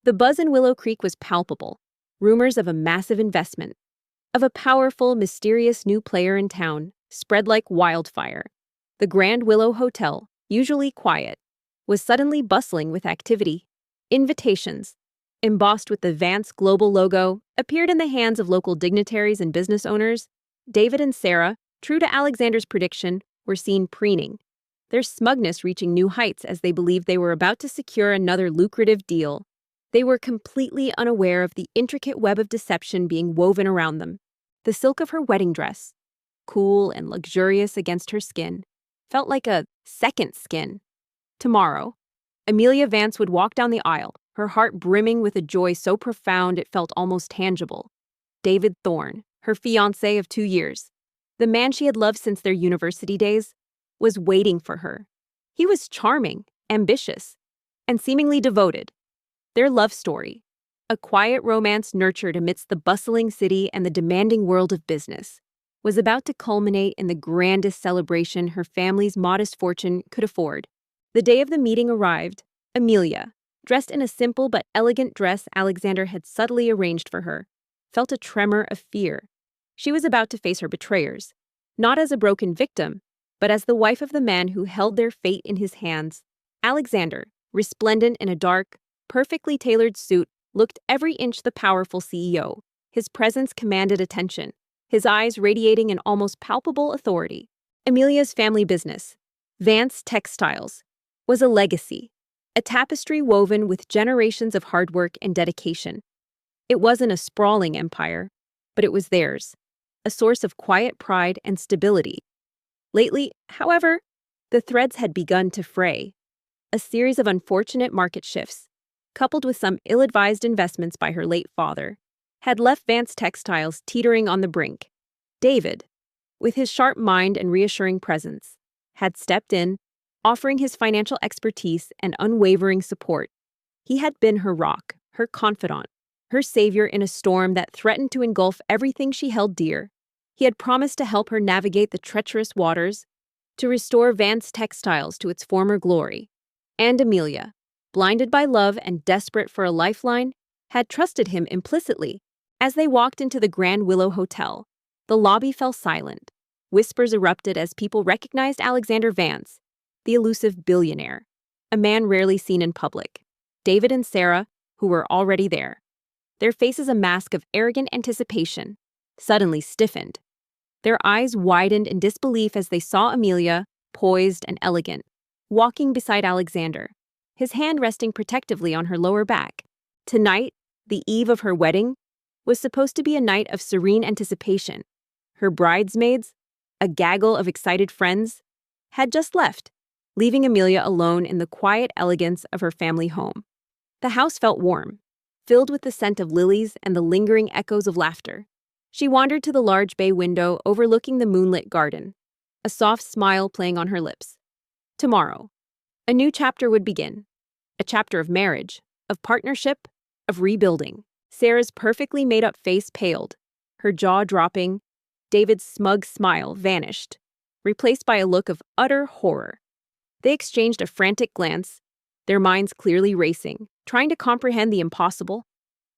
The buzz in Willow Creek was palpable. Rumors of a massive investment, of a powerful, mysterious new player in town, spread like wildfire. The Grand Willow Hotel, usually quiet, was suddenly bustling with activity. Invitations, embossed with the Vance Global logo, appeared in the hands of local dignitaries and business owners. David and Sarah, true to Alexander's prediction, were seen preening, their smugness reaching new heights as they believed they were about to secure another lucrative deal. They were completely unaware of the intricate web of deception being woven around them. The silk of her wedding dress, cool and luxurious against her skin, felt like a second skin. Tomorrow, Amelia Vance would walk down the aisle, her heart brimming with a joy so profound it felt almost tangible. David Thorne, her fiancé of 2 years, the man she had loved since their university days, was waiting for her. He was charming, ambitious, and seemingly devoted. Their love story, a quiet romance nurtured amidst the bustling city and the demanding world of business, was about to culminate in the grandest celebration her family's modest fortune could afford. The day of the meeting arrived. Amelia, dressed in a simple but elegant dress Alexander had subtly arranged for her, felt a tremor of fear. She was about to face her betrayers, not as a broken victim, but as the wife of the man who held their fate in his hands. Alexander, resplendent in a dark, perfectly tailored suit, looked every inch the powerful CEO. His presence commanded attention, his eyes radiating an almost palpable authority. Amelia's family business, Vance Textiles, was a legacy, a tapestry woven with generations of hard work and dedication. It wasn't a sprawling empire, but it was theirs, a source of quiet pride and stability. Lately, however, the threads had begun to fray. A series of unfortunate market shifts, coupled with some ill-advised investments by her late father, had left Vance Textiles teetering on the brink. David, with his sharp mind and reassuring presence, had stepped in, offering his financial expertise and unwavering support. He had been her rock, her confidant, her savior in a storm that threatened to engulf everything she held dear. He had promised to help her navigate the treacherous waters, to restore Vance Textiles to its former glory. And Amelia, blinded by love and desperate for a lifeline, had trusted him implicitly. As they walked into the Grand Willow Hotel, the lobby fell silent. Whispers erupted as people recognized Alexander Vance, the elusive billionaire, a man rarely seen in public. David and Sarah, who were already there, their faces a mask of arrogant anticipation, suddenly stiffened. Their eyes widened in disbelief as they saw Amelia, poised and elegant, walking beside Alexander, his hand resting protectively on her lower back. Tonight, the eve of her wedding, was supposed to be a night of serene anticipation. Her bridesmaids, a gaggle of excited friends, had just left, leaving Amelia alone in the quiet elegance of her family home. The house felt warm, filled with the scent of lilies and the lingering echoes of laughter. She wandered to the large bay window overlooking the moonlit garden, a soft smile playing on her lips. Tomorrow, a new chapter would begin, a chapter of marriage, of partnership, of rebuilding. Sarah's perfectly made-up face paled, her jaw dropping. David's smug smile vanished, replaced by a look of utter horror. They exchanged a frantic glance, their minds clearly racing, trying to comprehend the impossible.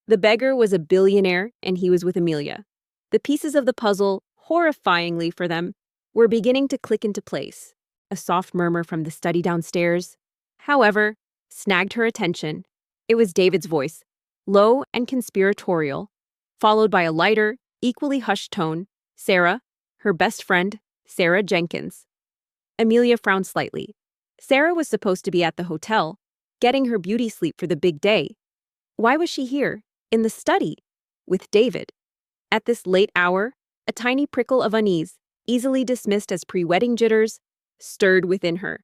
The beggar was a billionaire, and he was with Amelia. The pieces of the puzzle, horrifyingly for them, were beginning to click into place. A soft murmur from the study downstairs, however, snagged her attention. It was David's voice, low and conspiratorial, followed by a lighter, equally hushed tone. Sarah, her best friend, Sarah Jenkins. Amelia frowned slightly. Sarah was supposed to be at the hotel, getting her beauty sleep for the big day. Why was she here, in the study, with David? At this late hour, a tiny prickle of unease, easily dismissed as pre-wedding jitters, stirred within her.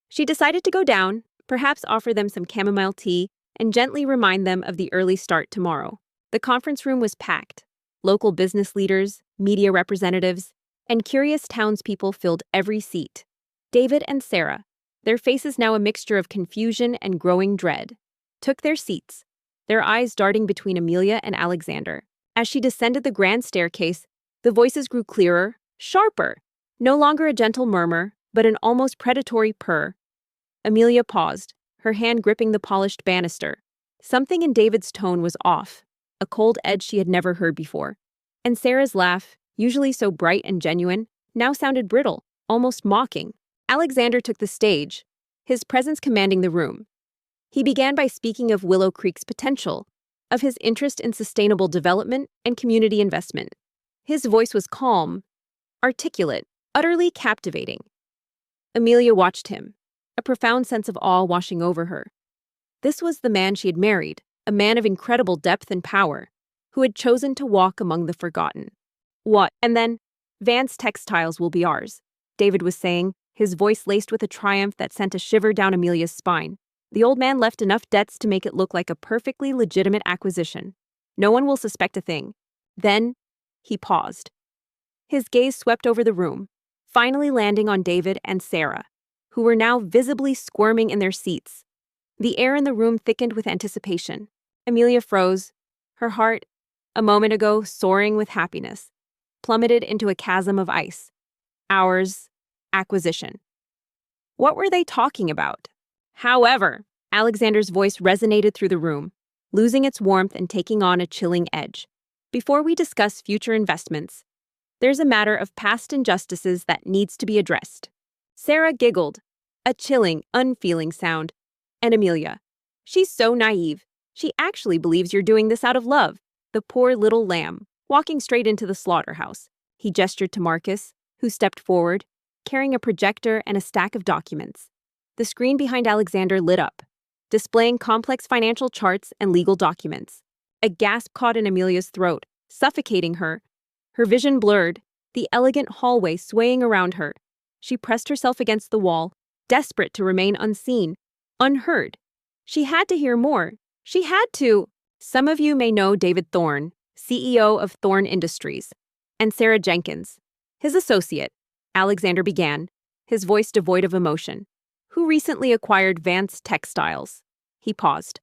She decided to go down, perhaps offer them some chamomile tea, and gently remind them of the early start tomorrow. The conference room was packed. Local business leaders, media representatives, and curious townspeople filled every seat. David and Sarah, their faces now a mixture of confusion and growing dread, took their seats, their eyes darting between Amelia and Alexander. As she descended the grand staircase, the voices grew clearer, sharper, no longer a gentle murmur, but an almost predatory purr. Amelia paused, her hand gripping the polished banister, Something in David's tone was off, a cold edge she had never heard before. And Sarah's laugh, usually so bright and genuine, now sounded brittle, almost mocking. Alexander took the stage, his presence commanding the room. He began by speaking of Willow Creek's potential, of his interest in sustainable development and community investment. His voice was calm, articulate, utterly captivating. Amelia watched him, a profound sense of awe washing over her. This was the man she had married, a man of incredible depth and power, who had chosen to walk among the forgotten. What? And then, Vance Textiles will be ours, David was saying, his voice laced with a triumph that sent a shiver down Amelia's spine. The old man left enough debts to make it look like a perfectly legitimate acquisition. No one will suspect a thing. Then, he paused. His gaze swept over the room, finally landing on David and Sarah, who were now visibly squirming in their seats. The air in the room thickened with anticipation. Amelia froze, her heart, a moment ago soaring with happiness, plummeted into a chasm of ice. Ours, acquisition. What were they talking about? However, Alexander's voice resonated through the room, losing its warmth and taking on a chilling edge. Before we discuss future investments, there's a matter of past injustices that needs to be addressed. Sarah giggled, a chilling, unfeeling sound. And Amelia, she's so naive. She actually believes you're doing this out of love. The poor little lamb, walking straight into the slaughterhouse. He gestured to Marcus, who stepped forward, carrying a projector and a stack of documents. The screen behind Alexander lit up, displaying complex financial charts and legal documents. A gasp caught in Amelia's throat, suffocating her. Her vision blurred, the elegant hallway swaying around her. She pressed herself against the wall, desperate to remain unseen, unheard. She had to hear more. She had to. Some of you may know David Thorne, CEO of Thorne Industries, and Sarah Jenkins, his associate. Alexander began, his voice devoid of emotion, who recently acquired Vance Textiles. He paused,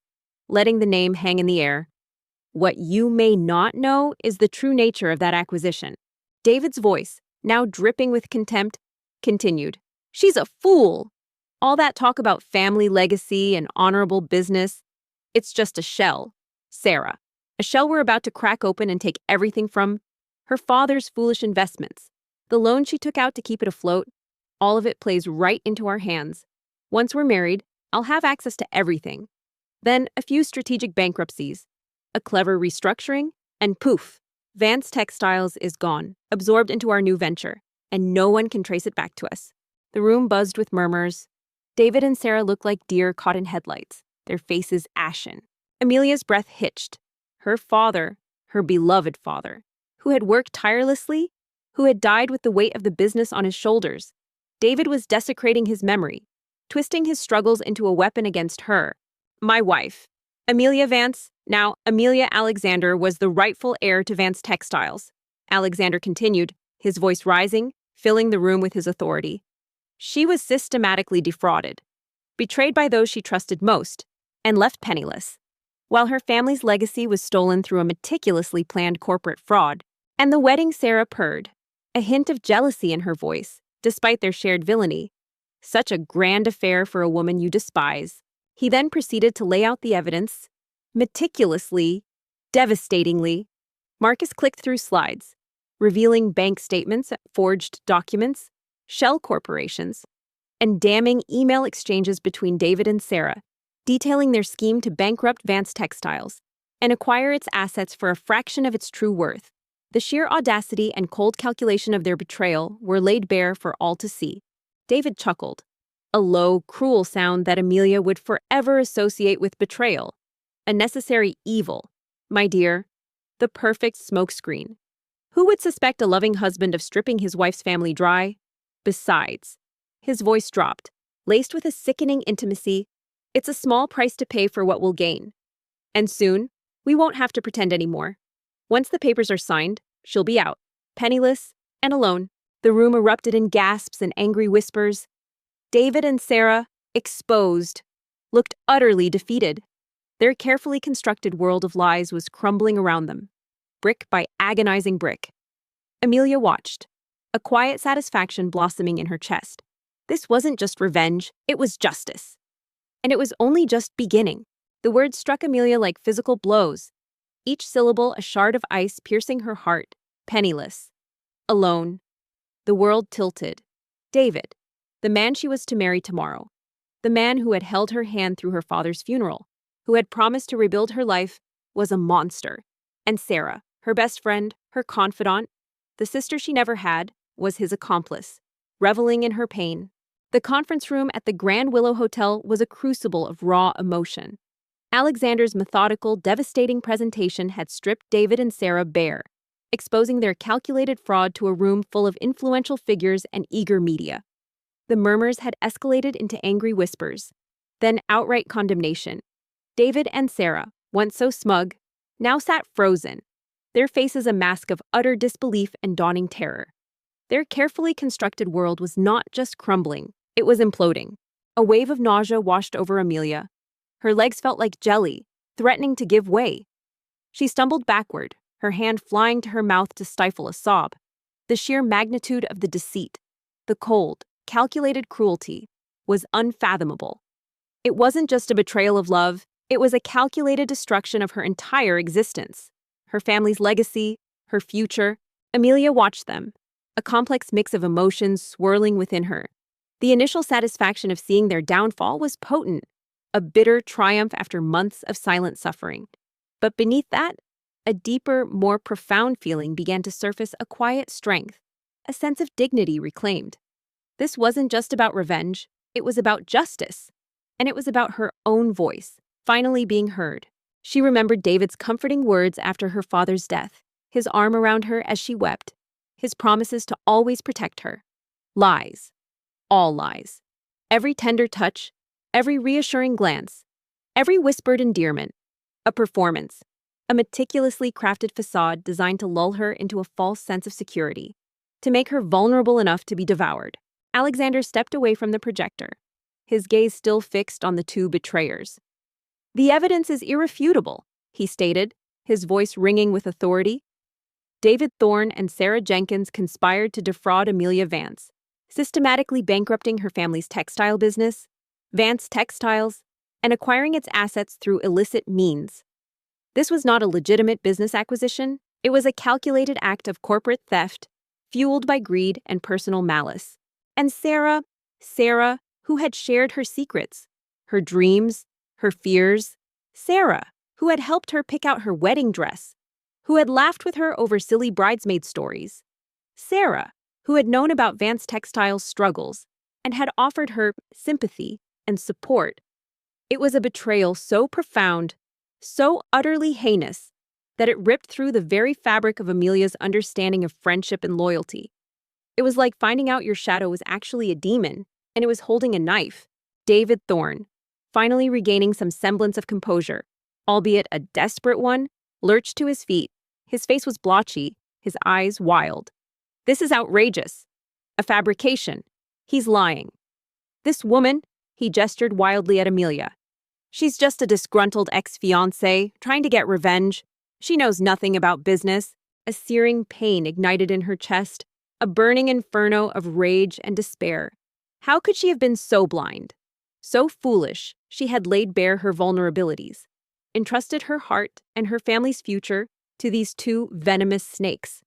letting the name hang in the air. What you may not know is the true nature of that acquisition. David's voice, now dripping with contempt, continued. She's a fool. All that talk about family legacy and honorable business, it's just a shell. Sarah, a shell we're about to crack open and take everything from her father's foolish investments. The loan she took out to keep it afloat, all of it plays right into our hands. Once we're married, I'll have access to everything. Then a few strategic bankruptcies, a clever restructuring, and poof, Vance Textiles is gone, absorbed into our new venture, and no one can trace it back to us. The room buzzed with murmurs. David and Sarah looked like deer caught in headlights, their faces ashen. Amelia's breath hitched. Her father, her beloved father, who had worked tirelessly, who had died with the weight of the business on his shoulders. David was desecrating his memory, twisting his struggles into a weapon against her. My wife, Amelia Vance, now Amelia Alexander, was the rightful heir to Vance Textiles. Alexander continued, his voice rising, filling the room with his authority. She was systematically defrauded, betrayed by those she trusted most, and left penniless. While her family's legacy was stolen through a meticulously planned corporate fraud, and the wedding Sarah purred, a hint of jealousy in her voice, despite their shared villainy. Such a grand affair for a woman you despise. He then proceeded to lay out the evidence, meticulously, devastatingly. Marcus clicked through slides, revealing bank statements, forged documents, shell corporations, and damning email exchanges between David and Sarah, detailing their scheme to bankrupt Vance Textiles and acquire its assets for a fraction of its true worth. The sheer audacity and cold calculation of their betrayal were laid bare for all to see. David chuckled, a low, cruel sound that Amelia would forever associate with betrayal. A necessary evil, my dear, the perfect smokescreen. Who would suspect a loving husband of stripping his wife's family dry? Besides, his voice dropped, laced with a sickening intimacy. It's a small price to pay for what we'll gain. And soon, we won't have to pretend anymore. Once the papers are signed, she'll be out, penniless and alone. The room erupted in gasps and angry whispers. David and Sarah, exposed, looked utterly defeated. Their carefully constructed world of lies was crumbling around them, brick by agonizing brick. Amelia watched, a quiet satisfaction blossoming in her chest. This wasn't just revenge, it was justice. And it was only just beginning. The words struck Amelia like physical blows, each syllable a shard of ice piercing her heart. Penniless. Alone. The world tilted. David, the man she was to marry tomorrow, the man who had held her hand through her father's funeral, who had promised to rebuild her life, was a monster. And Sarah, her best friend, her confidant, the sister she never had, was his accomplice, reveling in her pain. The conference room at the Grand Willow Hotel was a crucible of raw emotion. Alexander's methodical, devastating presentation had stripped David and Sarah bare, exposing their calculated fraud to a room full of influential figures and eager media. The murmurs had escalated into angry whispers, then outright condemnation. David and Sarah, once so smug, now sat frozen, their faces a mask of utter disbelief and dawning terror. Their carefully constructed world was not just crumbling, it was imploding. A wave of nausea washed over Amelia. Her legs felt like jelly, threatening to give way. She stumbled backward, her hand flying to her mouth to stifle a sob. The sheer magnitude of the deceit, the cold, calculated cruelty, was unfathomable. It wasn't just a betrayal of love, it was a calculated destruction of her entire existence. Her family's legacy, her future. Amelia watched them, a complex mix of emotions swirling within her. The initial satisfaction of seeing their downfall was potent, a bitter triumph after months of silent suffering. But beneath that, a deeper, more profound feeling began to surface, a quiet strength, a sense of dignity reclaimed. This wasn't just about revenge, it was about justice, and it was about her own voice, finally being heard. She remembered David's comforting words after her father's death, his arm around her as she wept, his promises to always protect her. Lies. All lies. Every tender touch, every reassuring glance, every whispered endearment. A performance, a meticulously crafted facade designed to lull her into a false sense of security, to make her vulnerable enough to be devoured. Alexander stepped away from the projector, his gaze still fixed on the two betrayers. "The evidence is irrefutable," he stated, his voice ringing with authority. David Thorne and Sarah Jenkins conspired to defraud Amelia Vance, systematically bankrupting her family's textile business, Vance Textiles, and acquiring its assets through illicit means. This was not a legitimate business acquisition, it was a calculated act of corporate theft, fueled by greed and personal malice. And Sarah, who had shared her secrets, her dreams, her fears, Sarah, who had helped her pick out her wedding dress, who had laughed with her over silly bridesmaid stories, Sarah, who had known about Vance Textiles' struggles and had offered her sympathy and support. It was a betrayal so profound, so utterly heinous, that it ripped through the very fabric of Amelia's understanding of friendship and loyalty. It was like finding out your shadow was actually a demon, and it was holding a knife. David Thorne, finally regaining some semblance of composure, albeit a desperate one, lurched to his feet. His face was blotchy, his eyes wild. "This is outrageous. A fabrication. He's lying. This woman," he gestured wildly at Amelia. "She's just a disgruntled ex-fiancé trying to get revenge. She knows nothing about business." A searing pain ignited in her chest, a burning inferno of rage and despair. How could she have been so blind? So foolish, she had laid bare her vulnerabilities, entrusted her heart and her family's future to these two venomous snakes.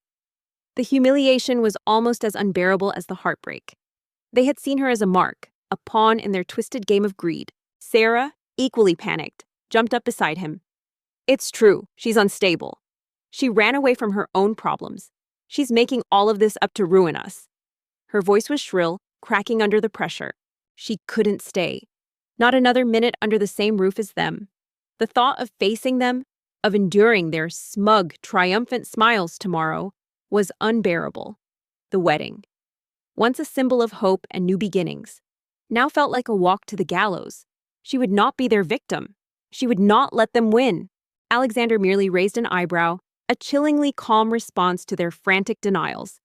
The humiliation was almost as unbearable as the heartbreak. They had seen her as a mark, a pawn in their twisted game of greed. Sarah, equally panicked, jumped up beside him. "It's true, she's unstable. She ran away from her own problems. She's making all of this up to ruin us." Her voice was shrill, cracking under the pressure. She couldn't stay. Not another minute under the same roof as them. The thought of facing them, of enduring their smug, triumphant smiles tomorrow, was unbearable. The wedding, once a symbol of hope and new beginnings, now felt like a walk to the gallows. She would not be their victim. She would not let them win. Alexander merely raised an eyebrow, a chillingly calm response to their frantic denials.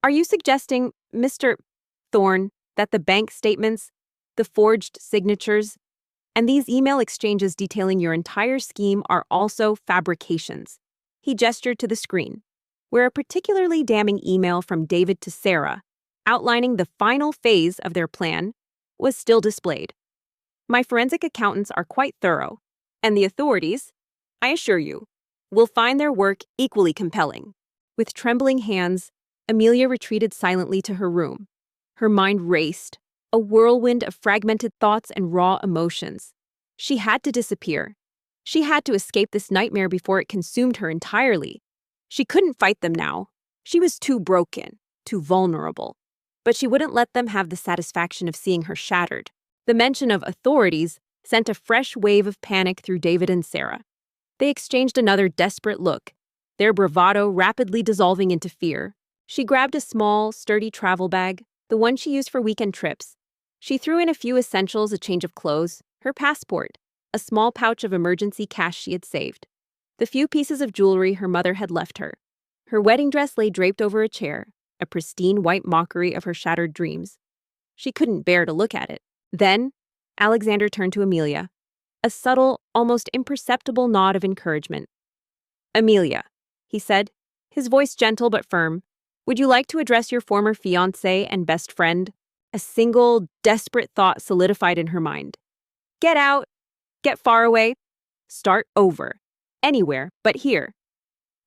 "Are you suggesting, Mr. Thorne, that the bank statements, the forged signatures, and these email exchanges detailing your entire scheme are also fabrications?" He gestured to the screen, where a particularly damning email from David to Sarah, outlining the final phase of their plan, was still displayed. "My forensic accountants are quite thorough. And the authorities, I assure you, will find their work equally compelling. With trembling hands, Amelia retreated silently to her room. Her mind raced, a whirlwind of fragmented thoughts and raw emotions. She had to disappear. She had to escape this nightmare before it consumed her entirely. She couldn't fight them now. She was too broken, too vulnerable. But she wouldn't let them have the satisfaction of seeing her shattered. The mention of authorities sent a fresh wave of panic through David and Sarah. They exchanged another desperate look, their bravado rapidly dissolving into fear. She grabbed a small, sturdy travel bag, the one she used for weekend trips. She threw in a few essentials, a change of clothes, her passport, a small pouch of emergency cash she had saved, the few pieces of jewelry her mother had left her. Her wedding dress lay draped over a chair, a pristine white mockery of her shattered dreams. She couldn't bear to look at it. Then, Alexander turned to Amelia, a subtle, almost imperceptible nod of encouragement. "Amelia," he said, his voice gentle but firm, "would you like to address your former fiancé and best friend?" A single, desperate thought solidified in her mind. Get out, get far away, start over, anywhere but here.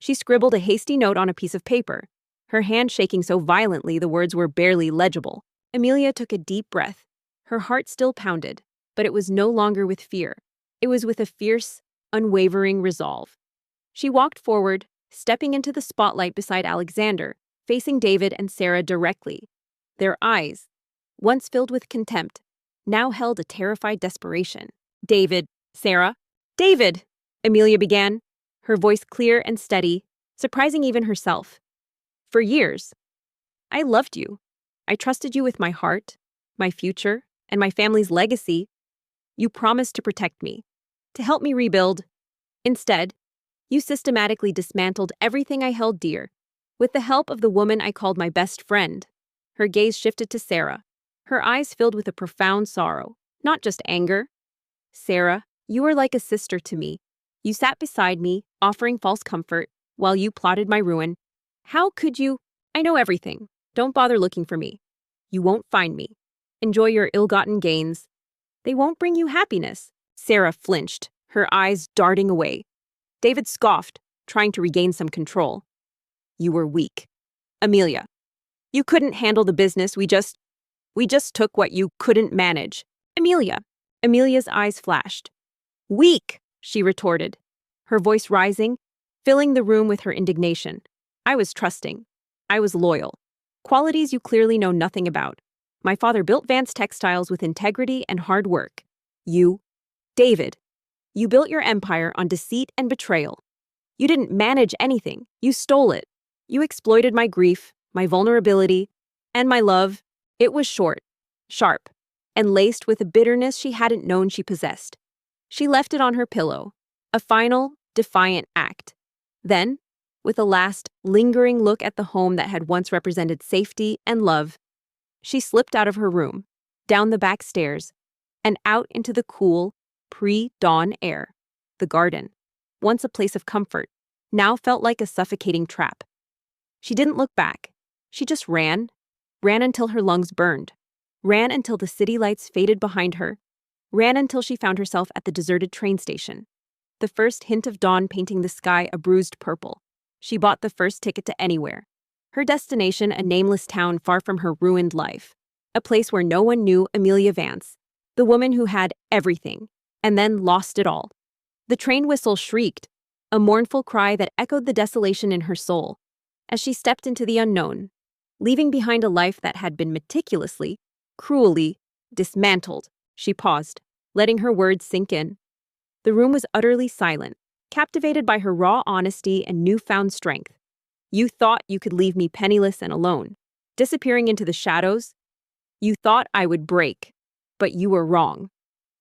She scribbled a hasty note on a piece of paper, her hand shaking so violently the words were barely legible. Amelia took a deep breath. Her heart still pounded, but it was no longer with fear. It was with a fierce, unwavering resolve. She walked forward, stepping into the spotlight beside Alexander, facing David and Sarah directly. Their eyes, once filled with contempt, now held a terrified desperation. "David, Sarah." "David," Amelia began, her voice clear and steady, surprising even herself. "For years, I loved you. I trusted you with my heart, my future, and my family's legacy. You promised to protect me, to help me rebuild. Instead, you systematically dismantled everything I held dear, with the help of the woman I called my best friend." Her gaze shifted to Sarah, her eyes filled with a profound sorrow, not just anger. "Sarah, you were like a sister to me. You sat beside me, offering false comfort, while you plotted my ruin. How could you? I know everything. Don't bother looking for me. You won't find me. Enjoy your ill-gotten gains. They won't bring you happiness." Sarah flinched, her eyes darting away. David scoffed, trying to regain some control. "You were weak. Amelia, you couldn't handle the business. We just took what you couldn't manage." "Amelia." Amelia's eyes flashed. "Weak," she retorted, her voice rising, filling the room with her indignation. "I was trusting. I was loyal. Qualities you clearly know nothing about. My father built Vance Textiles with integrity and hard work. You, David, you built your empire on deceit and betrayal. You didn't manage anything. You stole it. You exploited my grief, my vulnerability, and my love. It was short, sharp, and laced with a bitterness she hadn't known she possessed. She left it on her pillow, a final, defiant act. Then, with a last, lingering look at the home that had once represented safety and love, she slipped out of her room, down the back stairs, and out into the cool, pre-dawn air. The garden, once a place of comfort, now felt like a suffocating trap. She didn't look back. She just ran until her lungs burned, ran until the city lights faded behind her, ran until she found herself at the deserted train station. The first hint of dawn painting the sky a bruised purple. She bought the first ticket to anywhere. Her destination, a nameless town far from her ruined life. A place where no one knew Amelia Vance, the woman who had everything, and then lost it all. The train whistle shrieked, a mournful cry that echoed the desolation in her soul, as she stepped into the unknown, leaving behind a life that had been meticulously, cruelly, dismantled. She paused, letting her words sink in. The room was utterly silent, captivated by her raw honesty and newfound strength. "You thought you could leave me penniless and alone, disappearing into the shadows? You thought I would break, but you were wrong."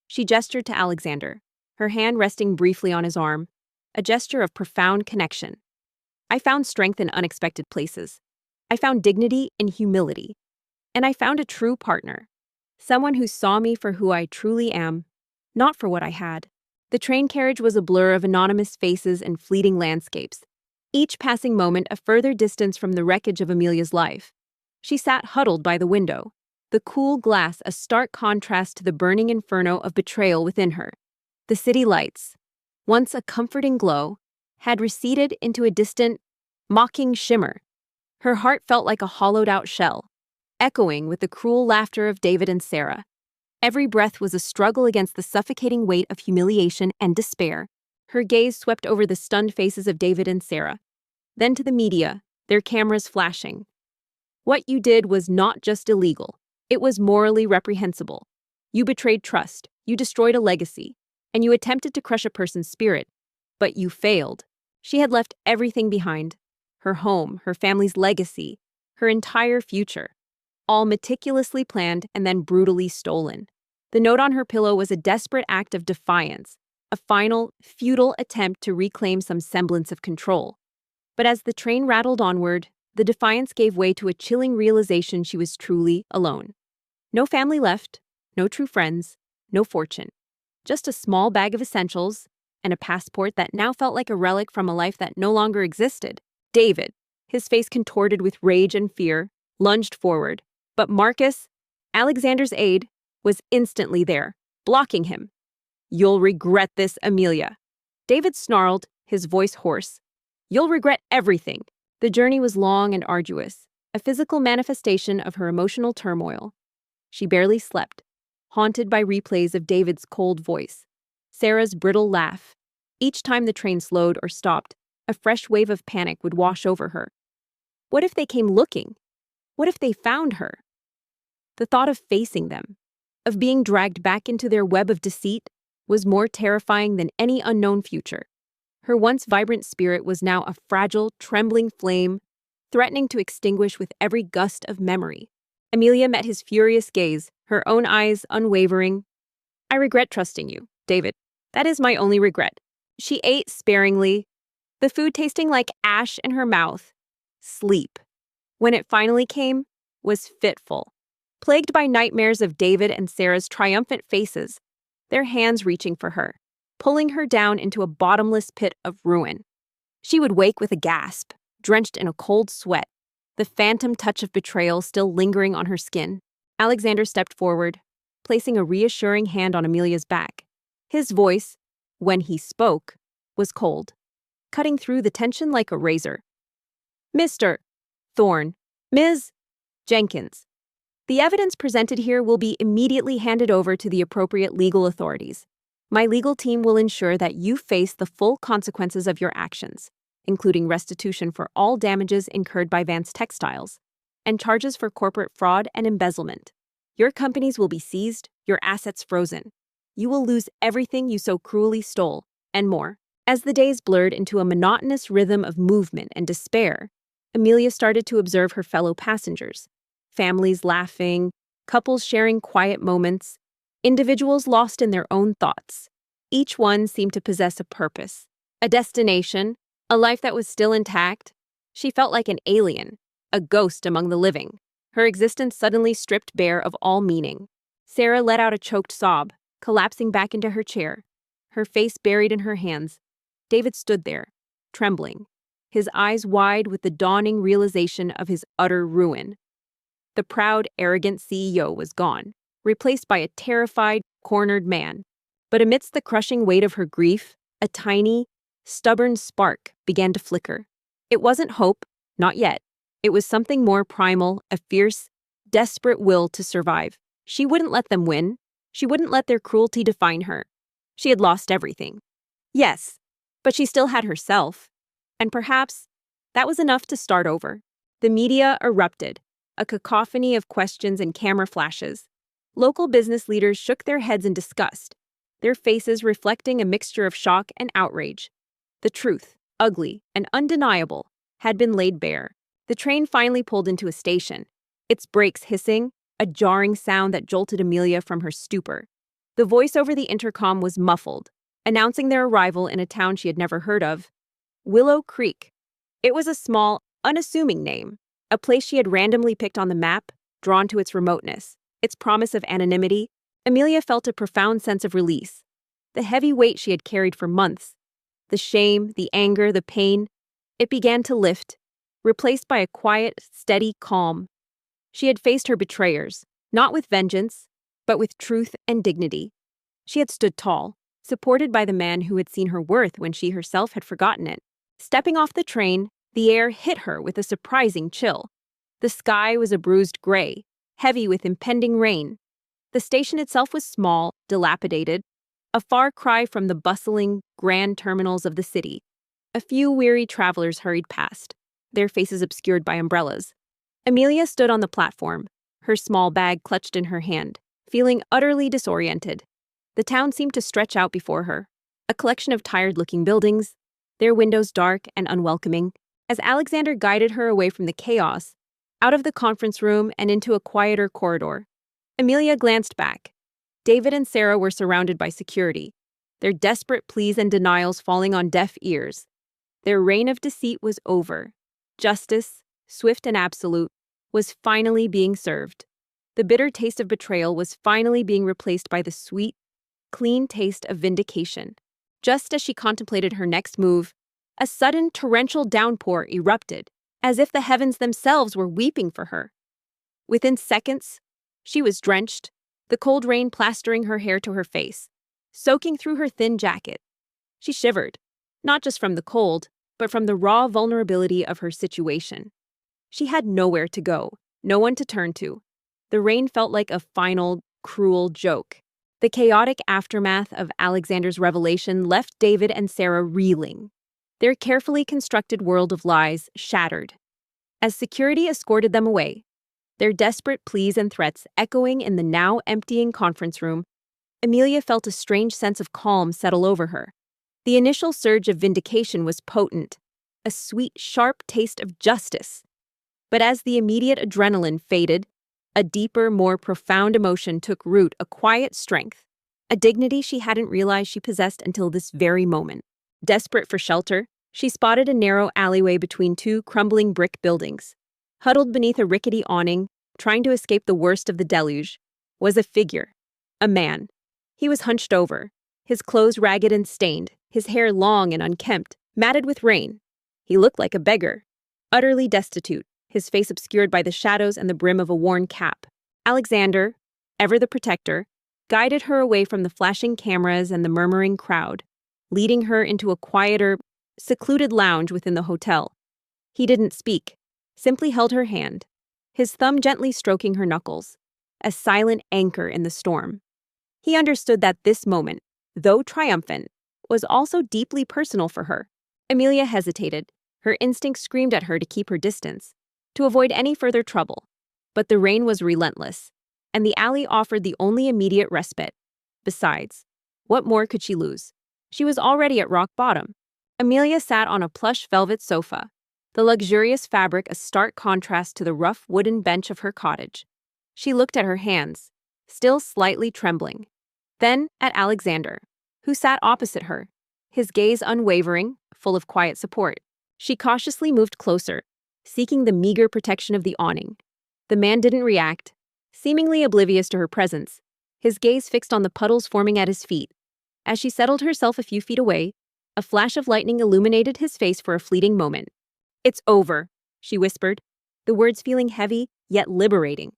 She gestured to Alexander, her hand resting briefly on his arm, a gesture of profound connection. "I found strength in unexpected places. I found dignity in humility. And I found a true partner, someone who saw me for who I truly am, not for what I had." The train carriage was a blur of anonymous faces and fleeting landscapes, each passing moment a further distance from the wreckage of Amelia's life. She sat huddled by the window, the cool glass a stark contrast to the burning inferno of betrayal within her. The city lights, once a comforting glow, had receded into a distant, mocking shimmer. Her heart felt like a hollowed-out shell, echoing with the cruel laughter of David and Sarah. Every breath was a struggle against the suffocating weight of humiliation and despair. Her gaze swept over the stunned faces of David and Sarah, then to the media, their cameras flashing. What you did was not just illegal, it was morally reprehensible. You betrayed trust, you destroyed a legacy, and you attempted to crush a person's spirit. But you failed. She had left everything behind: her home, her family's legacy, her entire future, all meticulously planned and then brutally stolen. The note on her pillow was a desperate act of defiance, a final, futile attempt to reclaim some semblance of control. But as the train rattled onward, the defiance gave way to a chilling realization she was truly alone. No family left, no true friends, no fortune. Just a small bag of essentials and a passport that now felt like a relic from a life that no longer existed. David, his face contorted with rage and fear, lunged forward. But Marcus, Alexander's aide, was instantly there, blocking him. "You'll regret this, Amelia." David snarled, his voice hoarse. "You'll regret everything." The journey was long and arduous, a physical manifestation of her emotional turmoil. She barely slept, haunted by replays of David's cold voice, Sarah's brittle laugh. Each time the train slowed or stopped, a fresh wave of panic would wash over her. What if they came looking? What if they found her? The thought of facing them, of being dragged back into their web of deceit, was more terrifying than any unknown future. Her once vibrant spirit was now a fragile, trembling flame, threatening to extinguish with every gust of memory. Amelia met his furious gaze, her own eyes unwavering. "I regret trusting you, David. That is my only regret." She ate sparingly, the food tasting like ash in her mouth. Sleep, when it finally came, was fitful. Plagued by nightmares of David and Sarah's triumphant faces, their hands reaching for her, pulling her down into a bottomless pit of ruin. She would wake with a gasp, drenched in a cold sweat, the phantom touch of betrayal still lingering on her skin. Alexander stepped forward, placing a reassuring hand on Amelia's back. His voice, when he spoke, was cold, cutting through the tension like a razor. "Mr. Thorne, Ms. Jenkins, the evidence presented here will be immediately handed over to the appropriate legal authorities. My legal team will ensure that you face the full consequences of your actions, including restitution for all damages incurred by Vance Textiles, and charges for corporate fraud and embezzlement. Your companies will be seized, your assets frozen. You will lose everything you so cruelly stole, and more." As the days blurred into a monotonous rhythm of movement and despair, Amelia started to observe her fellow passengers. Families laughing, couples sharing quiet moments, individuals lost in their own thoughts. Each one seemed to possess a purpose, a destination, a life that was still intact. She felt like an alien, a ghost among the living, her existence suddenly stripped bare of all meaning. Sarah let out a choked sob, collapsing back into her chair, her face buried in her hands. David stood there, trembling, his eyes wide with the dawning realization of his utter ruin. The proud, arrogant CEO was gone, replaced by a terrified, cornered man. But amidst the crushing weight of her grief, a tiny, stubborn spark began to flicker. It wasn't hope, not yet. It was something more primal, a fierce, desperate will to survive. She wouldn't let them win. She wouldn't let their cruelty define her. She had lost everything. Yes, but she still had herself. And perhaps that was enough to start over. The media erupted, a cacophony of questions and camera flashes. Local business leaders shook their heads in disgust, their faces reflecting a mixture of shock and outrage. The truth, ugly and undeniable, had been laid bare. The train finally pulled into a station, its brakes hissing, a jarring sound that jolted Amelia from her stupor. The voice over the intercom was muffled, announcing their arrival in a town she had never heard of, Willow Creek. It was a small, unassuming name, a place she had randomly picked on the map, drawn to its remoteness, its promise of anonymity. Amelia felt a profound sense of release. The heavy weight she had carried for months, the shame, the anger, the pain, it began to lift, replaced by a quiet, steady calm. She had faced her betrayers, not with vengeance, but with truth and dignity. She had stood tall, supported by the man who had seen her worth when she herself had forgotten it. Stepping off the train, the air hit her with a surprising chill. The sky was a bruised gray, heavy with impending rain. The station itself was small, dilapidated, a far cry from the bustling, grand terminals of the city. A few weary travelers hurried past, their faces obscured by umbrellas. Amelia stood on the platform, her small bag clutched in her hand, feeling utterly disoriented. The town seemed to stretch out before her, a collection of tired-looking buildings, their windows dark and unwelcoming. As Alexander guided her away from the chaos, out of the conference room and into a quieter corridor, Amelia glanced back. David and Sarah were surrounded by security, their desperate pleas and denials falling on deaf ears. Their reign of deceit was over. Justice, swift and absolute, was finally being served. The bitter taste of betrayal was finally being replaced by the sweet, clean taste of vindication. Just as she contemplated her next move, a sudden torrential downpour erupted, as if the heavens themselves were weeping for her. Within seconds, she was drenched, the cold rain plastering her hair to her face, soaking through her thin jacket. She shivered, not just from the cold, but from the raw vulnerability of her situation. She had nowhere to go, no one to turn to. The rain felt like a final, cruel joke. The chaotic aftermath of Alexander's revelation left David and Sarah reeling, their carefully constructed world of lies shattered. As security escorted them away, their desperate pleas and threats echoing in the now emptying conference room, Amelia felt a strange sense of calm settle over her. The initial surge of vindication was potent, a sweet, sharp taste of justice. But as the immediate adrenaline faded, a deeper, more profound emotion took root, a quiet strength, a dignity she hadn't realized she possessed until this very moment. Desperate for shelter, she spotted a narrow alleyway between two crumbling brick buildings. Huddled beneath a rickety awning, trying to escape the worst of the deluge, was a figure, a man. He was hunched over, his clothes ragged and stained, his hair long and unkempt, matted with rain. He looked like a beggar, utterly destitute, his face obscured by the shadows and the brim of a worn cap. Alexander, ever the protector, guided her away from the flashing cameras and the murmuring crowd, leading her into a quieter, secluded lounge within the hotel. He didn't speak, simply held her hand, his thumb gently stroking her knuckles, a silent anchor in the storm. He understood that this moment, though triumphant, was also deeply personal for her. Amelia hesitated. Her instinct screamed at her to keep her distance, to avoid any further trouble. But the rain was relentless, and the alley offered the only immediate respite. Besides, what more could she lose? She was already at rock bottom. Amelia sat on a plush velvet sofa, the luxurious fabric a stark contrast to the rough wooden bench of her cottage. She looked at her hands, still slightly trembling, then at Alexander, who sat opposite her, his gaze unwavering, full of quiet support. She cautiously moved closer, seeking the meager protection of the awning. The man didn't react, seemingly oblivious to her presence, his gaze fixed on the puddles forming at his feet. As she settled herself a few feet away, a flash of lightning illuminated his face for a fleeting moment. "It's over," she whispered, the words feeling heavy yet liberating.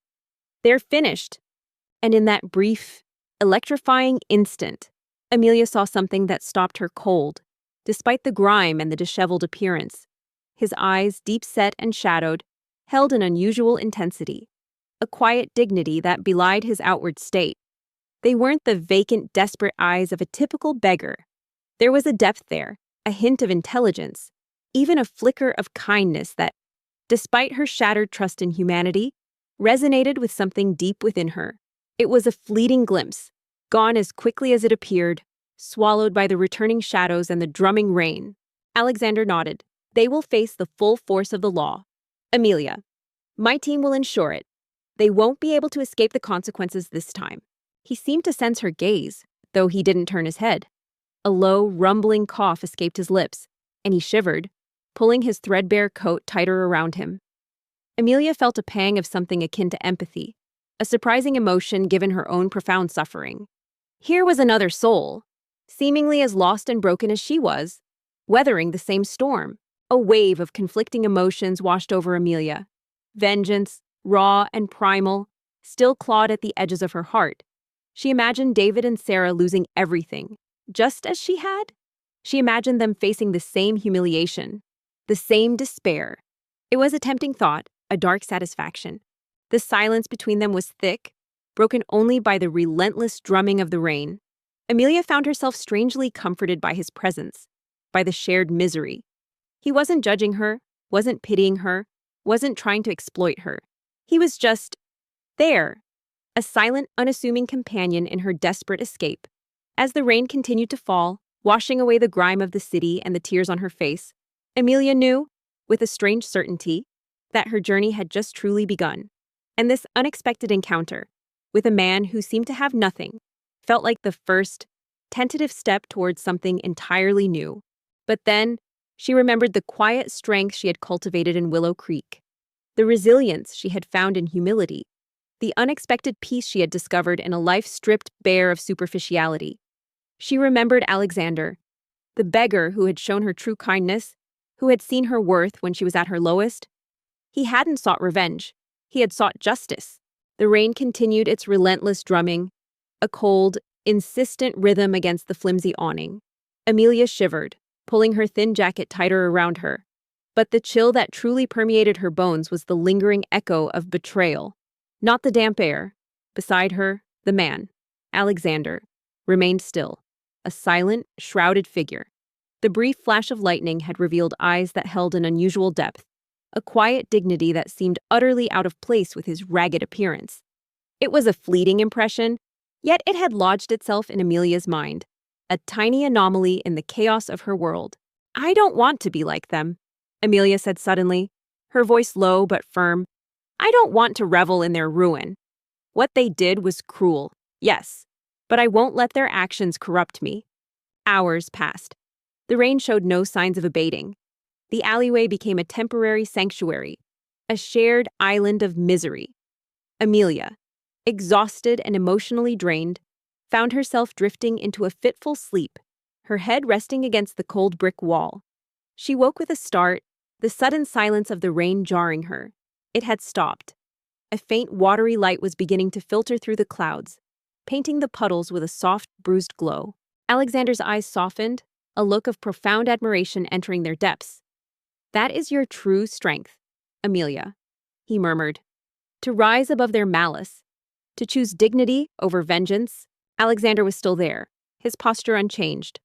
"They're finished." And in that brief, electrifying instant, Amelia saw something that stopped her cold, despite the grime and the disheveled appearance. His eyes, deep-set and shadowed, held an unusual intensity, a quiet dignity that belied his outward state. They weren't the vacant, desperate eyes of a typical beggar. There was a depth there, a hint of intelligence, even a flicker of kindness that, despite her shattered trust in humanity, resonated with something deep within her. It was a fleeting glimpse, gone as quickly as it appeared, swallowed by the returning shadows and the drumming rain. Alexander nodded. "They will face the full force of the law. Amelia, my team will ensure it. They won't be able to escape the consequences this time." He seemed to sense her gaze, though he didn't turn his head. A low, rumbling cough escaped his lips, and he shivered, pulling his threadbare coat tighter around him. Amelia felt a pang of something akin to empathy, a surprising emotion given her own profound suffering. Here was another soul, seemingly as lost and broken as she was, weathering the same storm. A wave of conflicting emotions washed over Amelia. Vengeance, raw and primal, still clawed at the edges of her heart. She imagined David and Sarah losing everything, just as she had? She imagined them facing the same humiliation, the same despair. It was a tempting thought, a dark satisfaction. The silence between them was thick, broken only by the relentless drumming of the rain. Amelia found herself strangely comforted by his presence, by the shared misery. He wasn't judging her, wasn't pitying her, wasn't trying to exploit her. He was just there, a silent, unassuming companion in her desperate escape. As the rain continued to fall, washing away the grime of the city and the tears on her face, Amelia knew, with a strange certainty, that her journey had just truly begun. And this unexpected encounter, with a man who seemed to have nothing, felt like the first, tentative step towards something entirely new. But then, she remembered the quiet strength she had cultivated in Willow Creek, the resilience she had found in humility, the unexpected peace she had discovered in a life stripped bare of superficiality. She remembered Alexander, the beggar who had shown her true kindness, who had seen her worth when she was at her lowest. He hadn't sought revenge. He had sought justice. The rain continued its relentless drumming, a cold, insistent rhythm against the flimsy awning. Amelia shivered, pulling her thin jacket tighter around her. But the chill that truly permeated her bones was the lingering echo of betrayal. Not the damp air. Beside her, the man, Alexander, remained still, a silent, shrouded figure. The brief flash of lightning had revealed eyes that held an unusual depth, a quiet dignity that seemed utterly out of place with his ragged appearance. It was a fleeting impression, yet it had lodged itself in Amelia's mind, a tiny anomaly in the chaos of her world. "I don't want to be like them," Amelia said suddenly, her voice low but firm. "I don't want to revel in their ruin. What they did was cruel, yes, but I won't let their actions corrupt me." Hours passed. The rain showed no signs of abating. The alleyway became a temporary sanctuary, a shared island of misery. Amelia, exhausted and emotionally drained, found herself drifting into a fitful sleep, her head resting against the cold brick wall. She woke with a start, the sudden silence of the rain jarring her. It had stopped. A faint watery light was beginning to filter through the clouds, painting the puddles with a soft, bruised glow. Alexander's eyes softened, a look of profound admiration entering their depths. "That is your true strength, Amelia," he murmured. "To rise above their malice, to choose dignity over vengeance." Alexander was still there, his posture unchanged.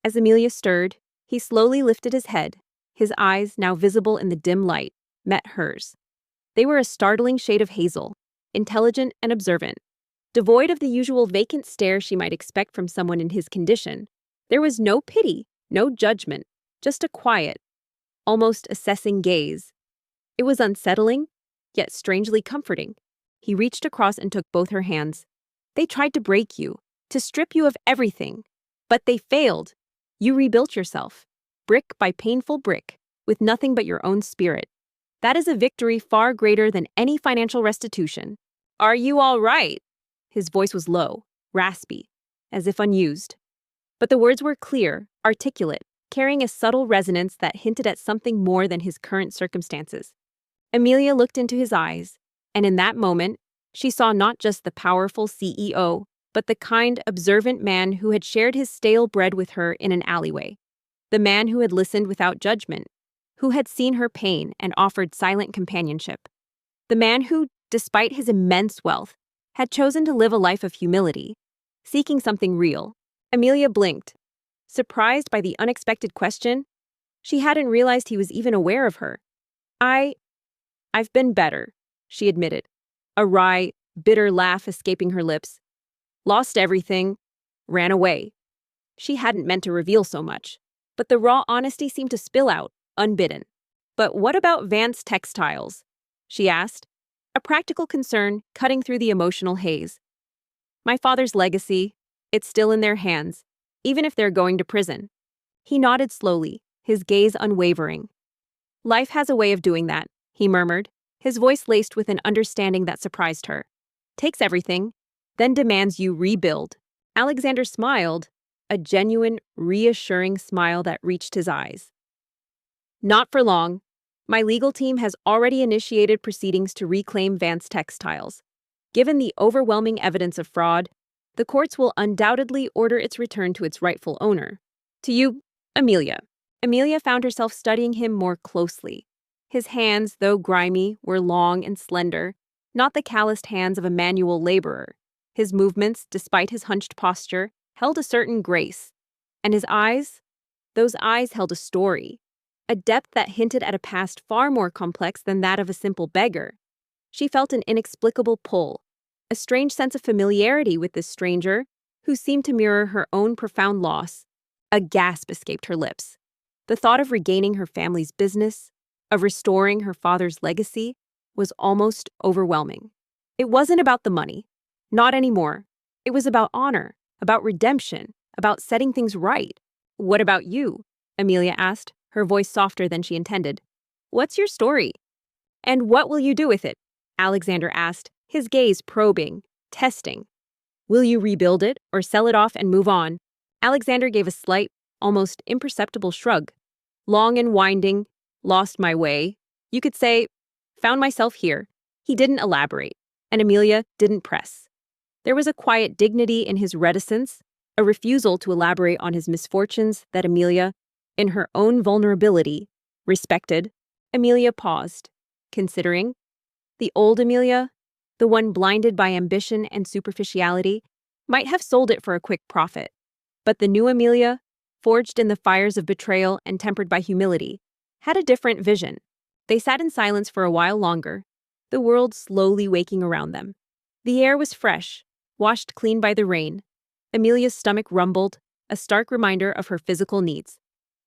As Amelia stirred, he slowly lifted his head. His eyes, now visible in the dim light, met hers. They were a startling shade of hazel, intelligent and observant. Devoid of the usual vacant stare she might expect from someone in his condition, there was no pity, no judgment, just a quiet, almost assessing gaze. It was unsettling, yet strangely comforting. He reached across and took both her hands. "They tried to break you, to strip you of everything. But they failed. You rebuilt yourself, brick by painful brick, with nothing but your own spirit. That is a victory far greater than any financial restitution. Are you all right?" His voice was low, raspy, as if unused. But the words were clear, articulate, carrying a subtle resonance that hinted at something more than his current circumstances. Amelia looked into his eyes, and in that moment, she saw not just the powerful CEO, but the kind, observant man who had shared his stale bread with her in an alleyway. The man who had listened without judgment, who had seen her pain and offered silent companionship. The man who, despite his immense wealth, had chosen to live a life of humility, seeking something real. Amelia blinked. Surprised by the unexpected question, she hadn't realized he was even aware of her. I've been better," she admitted, a wry, bitter laugh escaping her lips. "Lost everything, ran away." She hadn't meant to reveal so much, but the raw honesty seemed to spill out, unbidden. "But what about Vance Textiles?" she asked, a practical concern cutting through the emotional haze. "My father's legacy, it's still in their hands, even if they're going to prison." He nodded slowly, his gaze unwavering. "Life has a way of doing that," he murmured, his voice laced with an understanding that surprised her. "Takes everything, then demands you rebuild." Alexander smiled, a genuine, reassuring smile that reached his eyes. "Not for long. My legal team has already initiated proceedings to reclaim Vance Textiles. Given the overwhelming evidence of fraud, The courts will undoubtedly order its return to its rightful owner. To you, Amelia. Amelia found herself studying him more closely. His hands, though grimy, were long and slender, not the calloused hands of a manual laborer. His movements, despite his hunched posture, held a certain grace. And his eyes? Those eyes held a story, a depth that hinted at a past far more complex than that of a simple beggar. She felt an inexplicable pull, a strange sense of familiarity with this stranger, who seemed to mirror her own profound loss. A gasp escaped her lips. The thought of regaining her family's business, of restoring her father's legacy, was almost overwhelming. It wasn't about the money. Not anymore. It was about honor, about redemption, about setting things right. "What about you?" Amelia asked, her voice softer than she intended. "What's your story?" "And what will you do with it?" Alexander asked, his gaze probing, testing. "Will you rebuild it or sell it off and move on?" Alexander gave a slight, almost imperceptible shrug. "Long and winding, lost my way. You could say, found myself here." He didn't elaborate, and Amelia didn't press. There was a quiet dignity in his reticence, a refusal to elaborate on his misfortunes that Amelia, in her own vulnerability, respected. Amelia paused, considering. The old Amelia, the one blinded by ambition and superficiality, might have sold it for a quick profit. But the new Amelia, forged in the fires of betrayal and tempered by humility, had a different vision. They sat in silence for a while longer, the world slowly waking around them. The air was fresh, washed clean by the rain. Amelia's stomach rumbled, a stark reminder of her physical needs.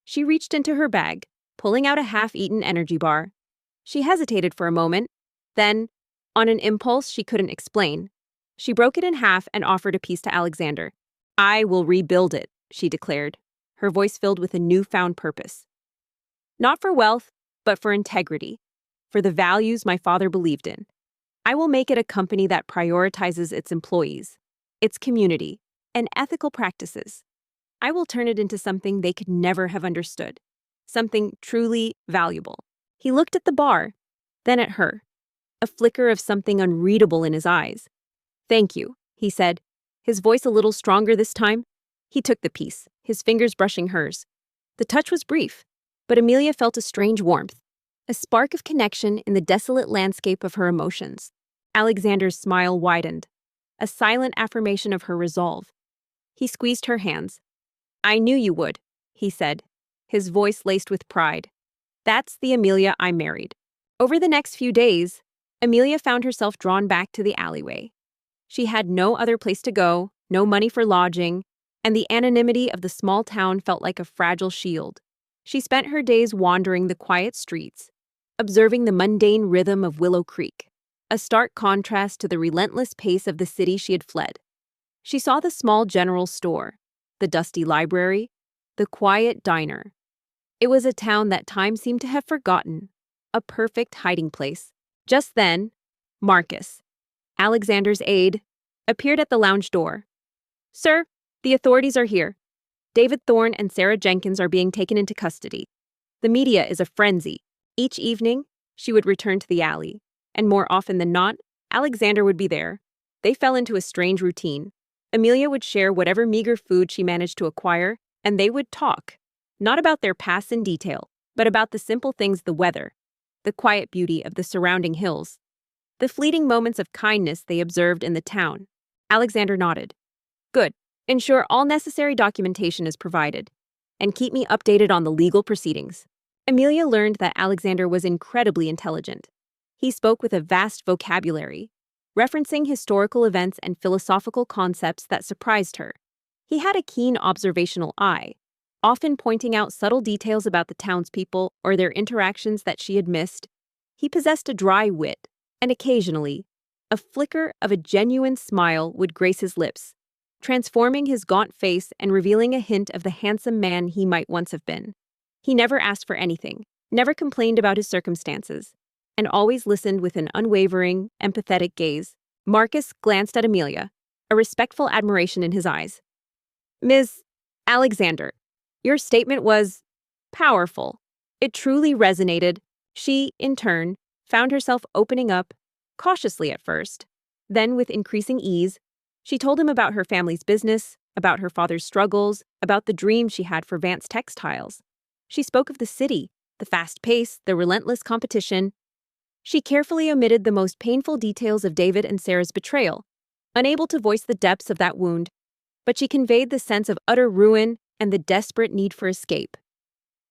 She reached into her bag, pulling out a half-eaten energy bar. She hesitated for a moment. Then, on an impulse she couldn't explain, she broke it in half and offered a piece to Alexander. "I will rebuild it," she declared, her voice filled with a newfound purpose. "Not for wealth, but for integrity, for the values my father believed in. I will make it a company that prioritizes its employees, its community, and ethical practices. I will turn it into something they could never have understood, something truly valuable." He looked at the bar, then at her, a flicker of something unreadable in his eyes. "Thank you," he said, his voice a little stronger this time. He took the piece, his fingers brushing hers. The touch was brief, but Amelia felt a strange warmth, a spark of connection in the desolate landscape of her emotions. Alexander's smile widened, a silent affirmation of her resolve. He squeezed her hands. "I knew you would," he said, his voice laced with pride. "That's the Amelia I married." Over the next few days, Amelia found herself drawn back to the alleyway. She had no other place to go, no money for lodging, and the anonymity of the small town felt like a fragile shield. She spent her days wandering the quiet streets, observing the mundane rhythm of Willow Creek, a stark contrast to the relentless pace of the city she had fled. She saw the small general store, the dusty library, the quiet diner. It was a town that time seemed to have forgotten, a perfect hiding place. Just then, Marcus, Alexander's aide, appeared at the lounge door. "Sir, the authorities are here. David Thorne and Sarah Jenkins are being taken into custody. The media is a frenzy." Each evening, she would return to the alley, and more often than not, Alexander would be there. They fell into a strange routine. Amelia would share whatever meager food she managed to acquire, and they would talk, not about their past in detail, but about the simple things: the weather, the quiet beauty of the surrounding hills, the fleeting moments of kindness they observed in the town. Alexander nodded. "Good. Ensure all necessary documentation is provided, and keep me updated on the legal proceedings." Amelia learned that Alexander was incredibly intelligent. He spoke with a vast vocabulary, referencing historical events and philosophical concepts that surprised her. He had a keen observational eye, often pointing out subtle details about the townspeople or their interactions that she had missed. He possessed a dry wit, and occasionally, a flicker of a genuine smile would grace his lips, transforming his gaunt face and revealing a hint of the handsome man he might once have been. He never asked for anything, never complained about his circumstances, and always listened with an unwavering, empathetic gaze. Marcus glanced at Amelia, a respectful admiration in his eyes. "Ms. Alexander, your statement was powerful. It truly resonated." She, in turn, found herself opening up, cautiously at first, then with increasing ease. She told him about her family's business, about her father's struggles, about the dream she had for Vance Textiles. She spoke of the city, the fast pace, the relentless competition. She carefully omitted the most painful details of David and Sarah's betrayal, unable to voice the depths of that wound, but she conveyed the sense of utter ruin and the desperate need for escape.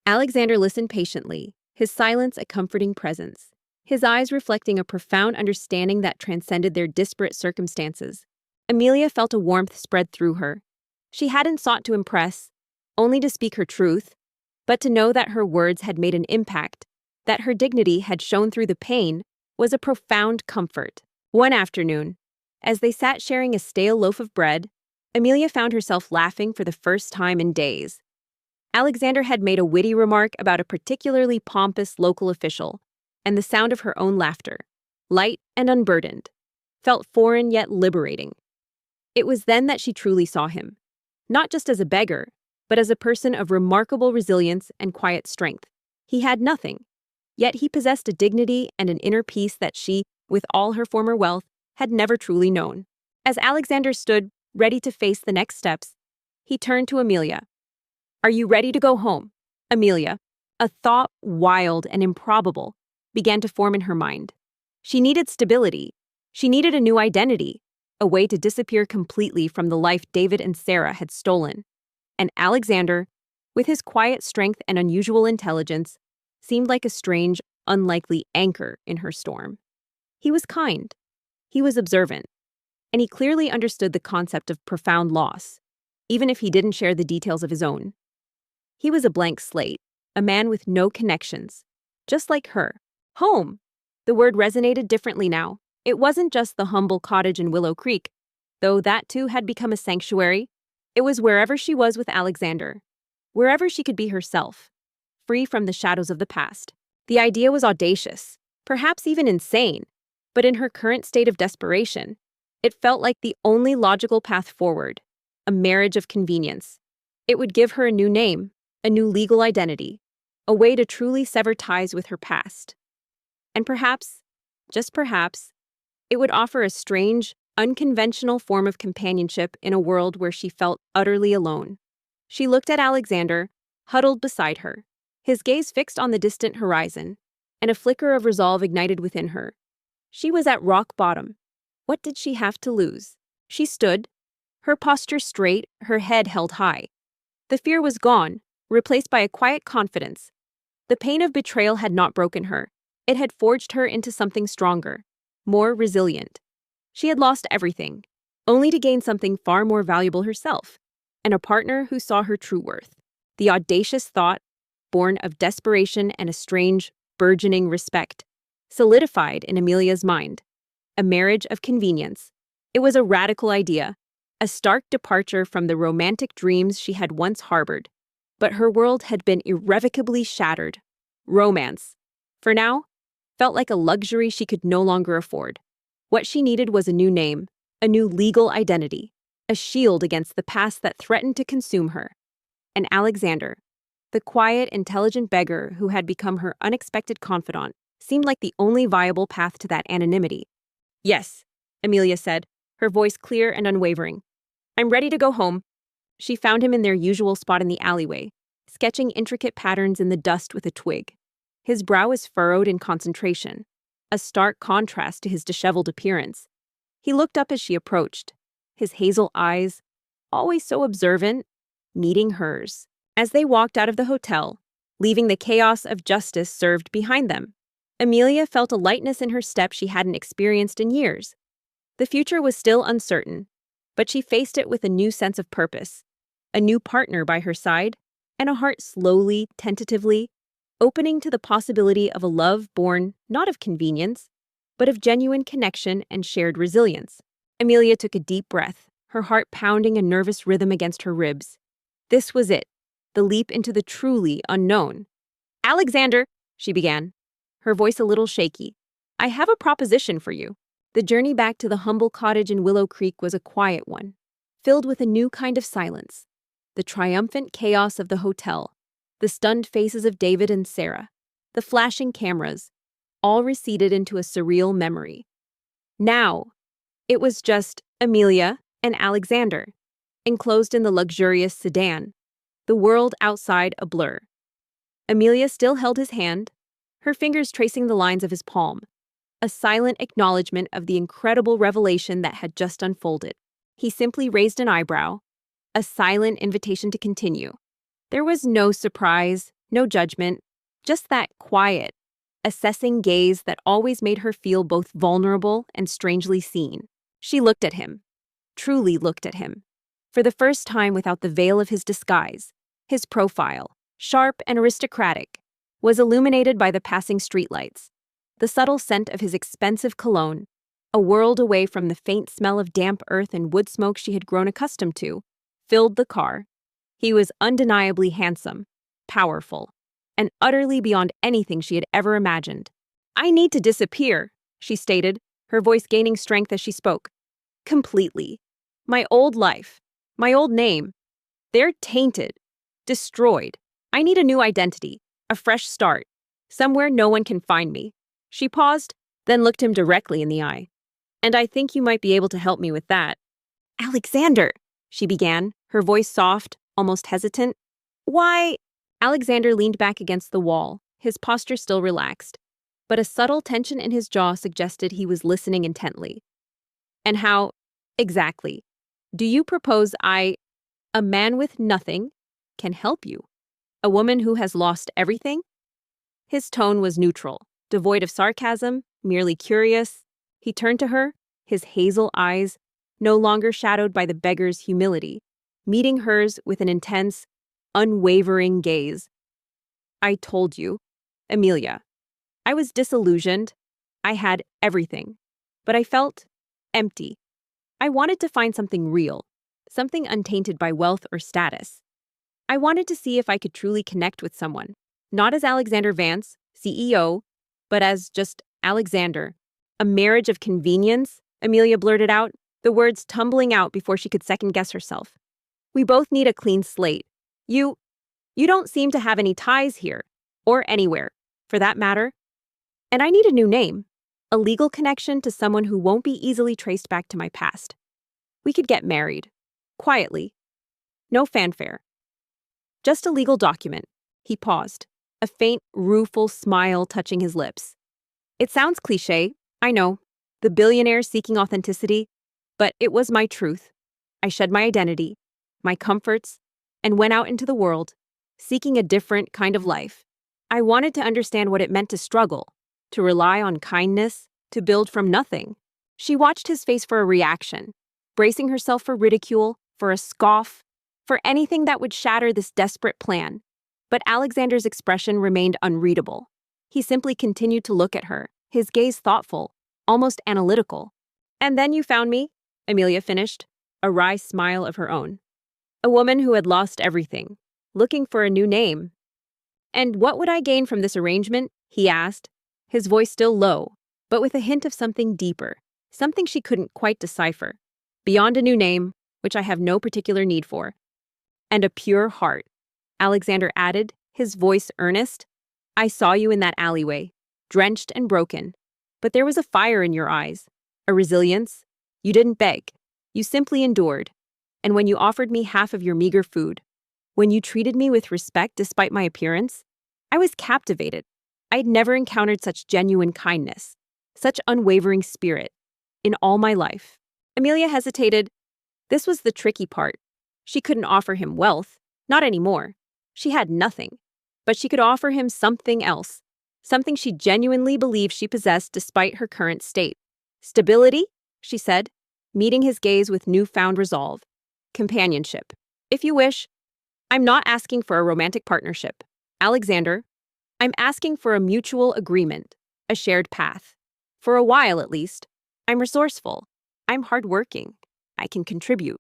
Alexander listened patiently, his silence a comforting presence, his eyes reflecting a profound understanding that transcended their disparate circumstances. Amelia felt a warmth spread through her. She hadn't sought to impress, only to speak her truth, but to know that her words had made an impact, that her dignity had shone through the pain, was a profound comfort. One afternoon, as they sat sharing a stale loaf of bread, Amelia found herself laughing for the first time in days. Alexander had made a witty remark about a particularly pompous local official, and the sound of her own laughter, light and unburdened, felt foreign yet liberating. It was then that she truly saw him, not just as a beggar, but as a person of remarkable resilience and quiet strength. He had nothing, yet he possessed a dignity and an inner peace that she, with all her former wealth, had never truly known. As Alexander stood, ready to face the next steps, he turned to Amelia. "Are you ready to go home?" Amelia, a thought wild and improbable, began to form in her mind. She needed stability. She needed a new identity, a way to disappear completely from the life David and Sarah had stolen. And Alexander, with his quiet strength and unusual intelligence, seemed like a strange, unlikely anchor in her storm. He was kind. He was observant. And he clearly understood the concept of profound loss, even if he didn't share the details of his own. He was a blank slate, a man with no connections, just like her. Home! The word resonated differently now. It wasn't just the humble cottage in Willow Creek, though that too had become a sanctuary. It was wherever she was with Alexander, wherever she could be herself, free from the shadows of the past. The idea was audacious, perhaps even insane, but in her current state of desperation, it felt like the only logical path forward, a marriage of convenience. It would give her a new name, a new legal identity, a way to truly sever ties with her past. And perhaps, just perhaps, it would offer a strange, unconventional form of companionship in a world where she felt utterly alone. She looked at Alexander, huddled beside her, his gaze fixed on the distant horizon, and a flicker of resolve ignited within her. She was at rock bottom. What did she have to lose? She stood, her posture straight, her head held high. The fear was gone, replaced by a quiet confidence. The pain of betrayal had not broken her. It had forged her into something stronger, more resilient. She had lost everything, only to gain something far more valuable herself, and a partner who saw her true worth. The audacious thought, born of desperation and a strange, burgeoning respect, solidified in Amelia's mind. A marriage of convenience. It was a radical idea, a stark departure from the romantic dreams she had once harbored. But her world had been irrevocably shattered. Romance, for now, felt like a luxury she could no longer afford. What she needed was a new name, a new legal identity, a shield against the past that threatened to consume her. And Alexander, the quiet, intelligent beggar who had become her unexpected confidant, seemed like the only viable path to that anonymity. "Yes," Amelia said, her voice clear and unwavering. "I'm ready to go home." She found him in their usual spot in the alleyway, sketching intricate patterns in the dust with a twig. His brow was furrowed in concentration, a stark contrast to his disheveled appearance. He looked up as she approached, his hazel eyes, always so observant, meeting hers. As they walked out of the hotel, leaving the chaos of justice served behind them, Amelia felt a lightness in her step she hadn't experienced in years. The future was still uncertain, but she faced it with a new sense of purpose, a new partner by her side, and a heart slowly, tentatively, opening to the possibility of a love born not of convenience, but of genuine connection and shared resilience. Amelia took a deep breath, her heart pounding a nervous rhythm against her ribs. This was it, the leap into the truly unknown. "Alexander," she began, her voice a little shaky, "I have a proposition for you." The journey back to the humble cottage in Willow Creek was a quiet one, filled with a new kind of silence. The triumphant chaos of the hotel, the stunned faces of David and Sarah, the flashing cameras, all receded into a surreal memory. Now, it was just Amelia and Alexander, enclosed in the luxurious sedan, the world outside a blur. Amelia still held his hand, her fingers tracing the lines of his palm, a silent acknowledgement of the incredible revelation that had just unfolded. He simply raised an eyebrow, a silent invitation to continue. There was no surprise, no judgment, just that quiet, assessing gaze that always made her feel both vulnerable and strangely seen. She looked at him, truly looked at him, for the first time without the veil of his disguise. His profile, sharp and aristocratic, was illuminated by the passing streetlights. The subtle scent of his expensive cologne, a world away from the faint smell of damp earth and wood smoke she had grown accustomed to, filled the car. He was undeniably handsome, powerful, and utterly beyond anything she had ever imagined. "I need to disappear," she stated, her voice gaining strength as she spoke. "Completely. My old life, my old name, they're tainted, destroyed. I need a new identity, a fresh start, somewhere no one can find me." She paused, then looked him directly in the eye. "And I think you might be able to help me with that." "Alexander," she began, her voice soft, almost hesitant. "Why?" Alexander leaned back against the wall, his posture still relaxed, but a subtle tension in his jaw suggested he was listening intently. "And how, exactly, do you propose a man with nothing, can help you? A woman who has lost everything?" His tone was neutral, devoid of sarcasm, merely curious. He turned to her, his hazel eyes, no longer shadowed by the beggar's humility, meeting hers with an intense, unwavering gaze. "I told you, Amelia. I was disillusioned. I had everything. But I felt empty. I wanted to find something real, something untainted by wealth or status. I wanted to see if I could truly connect with someone, not as Alexander Vance, CEO, but as just Alexander." "A marriage of convenience?" Amelia blurted out, the words tumbling out before she could second-guess herself. "We both need a clean slate. You don't seem to have any ties here, or anywhere, for that matter. And I need a new name, a legal connection to someone who won't be easily traced back to my past. We could get married, quietly, no fanfare. Just a legal document." He paused, a faint, rueful smile touching his lips. "It sounds cliché, I know, the billionaire seeking authenticity, but it was my truth. I shed my identity, my comforts, and went out into the world, seeking a different kind of life. I wanted to understand what it meant to struggle, to rely on kindness, to build from nothing." She watched his face for a reaction, bracing herself for ridicule, for a scoff, for anything that would shatter this desperate plan. But Alexander's expression remained unreadable. He simply continued to look at her, his gaze thoughtful, almost analytical. "And then you found me," Amelia finished, a wry smile of her own. "A woman who had lost everything, looking for a new name." "And what would I gain from this arrangement?" he asked, his voice still low, but with a hint of something deeper, something she couldn't quite decipher. "Beyond a new name, which I have no particular need for. And a pure heart," Alexander added, his voice earnest. "I saw you in that alleyway, drenched and broken, but there was a fire in your eyes, a resilience. You didn't beg. You simply endured. And when you offered me half of your meager food, when you treated me with respect despite my appearance, I was captivated. I'd never encountered such genuine kindness, such unwavering spirit, in all my life." Amelia hesitated. This was the tricky part. She couldn't offer him wealth, not anymore. She had nothing. But she could offer him something else, something she genuinely believed she possessed despite her current state. "Stability," she said, meeting his gaze with newfound resolve. "Companionship. If you wish. I'm not asking for a romantic partnership, Alexander. I'm asking for a mutual agreement, a shared path. For a while, at least. I'm resourceful. I'm hardworking. I can contribute.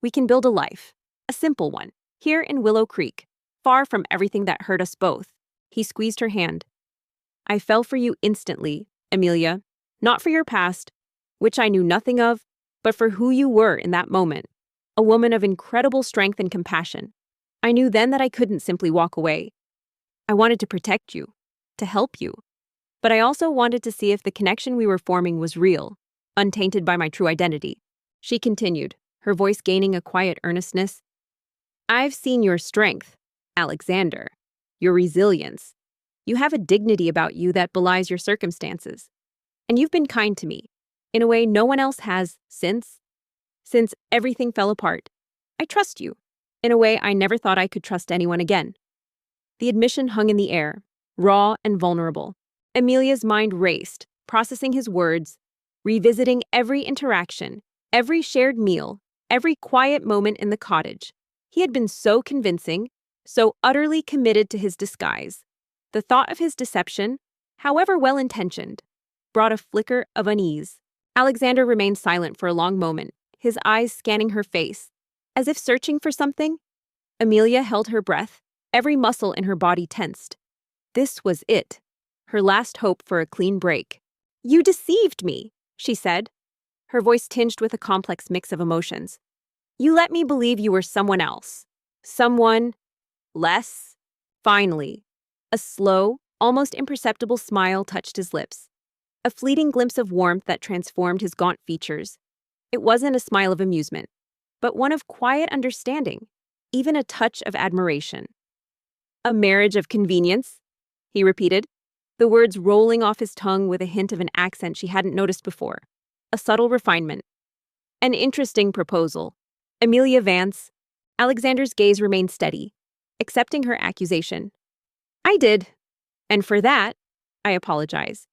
We can build a life, a simple one, here in Willow Creek, far from everything that hurt us both." He squeezed her hand. "I fell for you instantly, Amelia, not for your past, which I knew nothing of, but for who you were in that moment, a woman of incredible strength and compassion. I knew then that I couldn't simply walk away. I wanted to protect you, to help you, but I also wanted to see if the connection we were forming was real, untainted by my true identity." She continued, her voice gaining a quiet earnestness. "I've seen your strength, Alexander, your resilience. You have a dignity about you that belies your circumstances. And you've been kind to me, in a way no one else has since everything fell apart. I trust you, in a way I never thought I could trust anyone again." The admission hung in the air, raw and vulnerable. Amelia's mind raced, processing his words, revisiting every interaction, every shared meal, every quiet moment in the cottage. He had been so convincing, so utterly committed to his disguise. The thought of his deception, however well-intentioned, brought a flicker of unease. Alexander remained silent for a long moment, his eyes scanning her face, as if searching for something. Amelia held her breath, every muscle in her body tensed. This was it, her last hope for a clean break. "You deceived me," she said, her voice tinged with a complex mix of emotions. "You let me believe you were someone else. Someone less." Finally, a slow, almost imperceptible smile touched his lips. A fleeting glimpse of warmth that transformed his gaunt features. It wasn't a smile of amusement, but one of quiet understanding, even a touch of admiration. "A marriage of convenience?" he repeated, the words rolling off his tongue with a hint of an accent she hadn't noticed before. A subtle refinement. "An interesting proposal. Amelia Vance." Alexander's gaze remained steady, accepting her accusation. "I did. And for that, I apologize.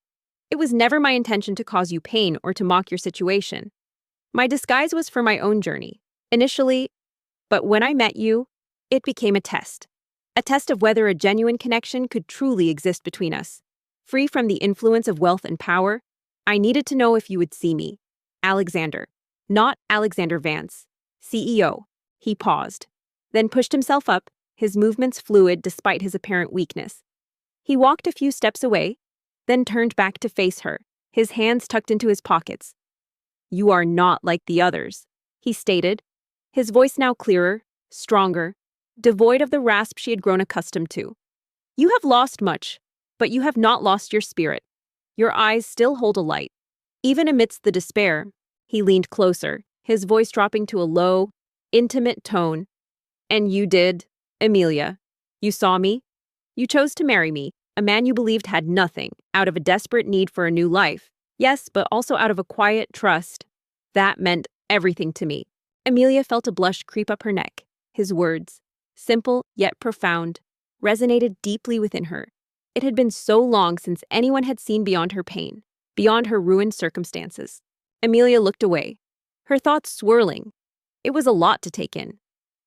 It was never my intention to cause you pain or to mock your situation. My disguise was for my own journey, initially, but when I met you, it became a test. A test of whether a genuine connection could truly exist between us. Free from the influence of wealth and power, I needed to know if you would see me. Alexander. Not Alexander Vance. CEO. He paused, then pushed himself up, his movements fluid despite his apparent weakness. He walked a few steps away, then turned back to face her, his hands tucked into his pockets. "You are not like the others," he stated, his voice now clearer, stronger, devoid of the rasp she had grown accustomed to. "You have lost much, but you have not lost your spirit. Your eyes still hold a light." Even amidst the despair, he leaned closer, his voice dropping to a low, intimate tone. "And you did, Amelia. You saw me. You chose to marry me, a man you believed had nothing, out of a desperate need for a new life. Yes, but also out of a quiet trust. That meant everything to me." Amelia felt a blush creep up her neck. His words, simple yet profound, resonated deeply within her. It had been so long since anyone had seen beyond her pain, beyond her ruined circumstances. Amelia looked away, her thoughts swirling. It was a lot to take in.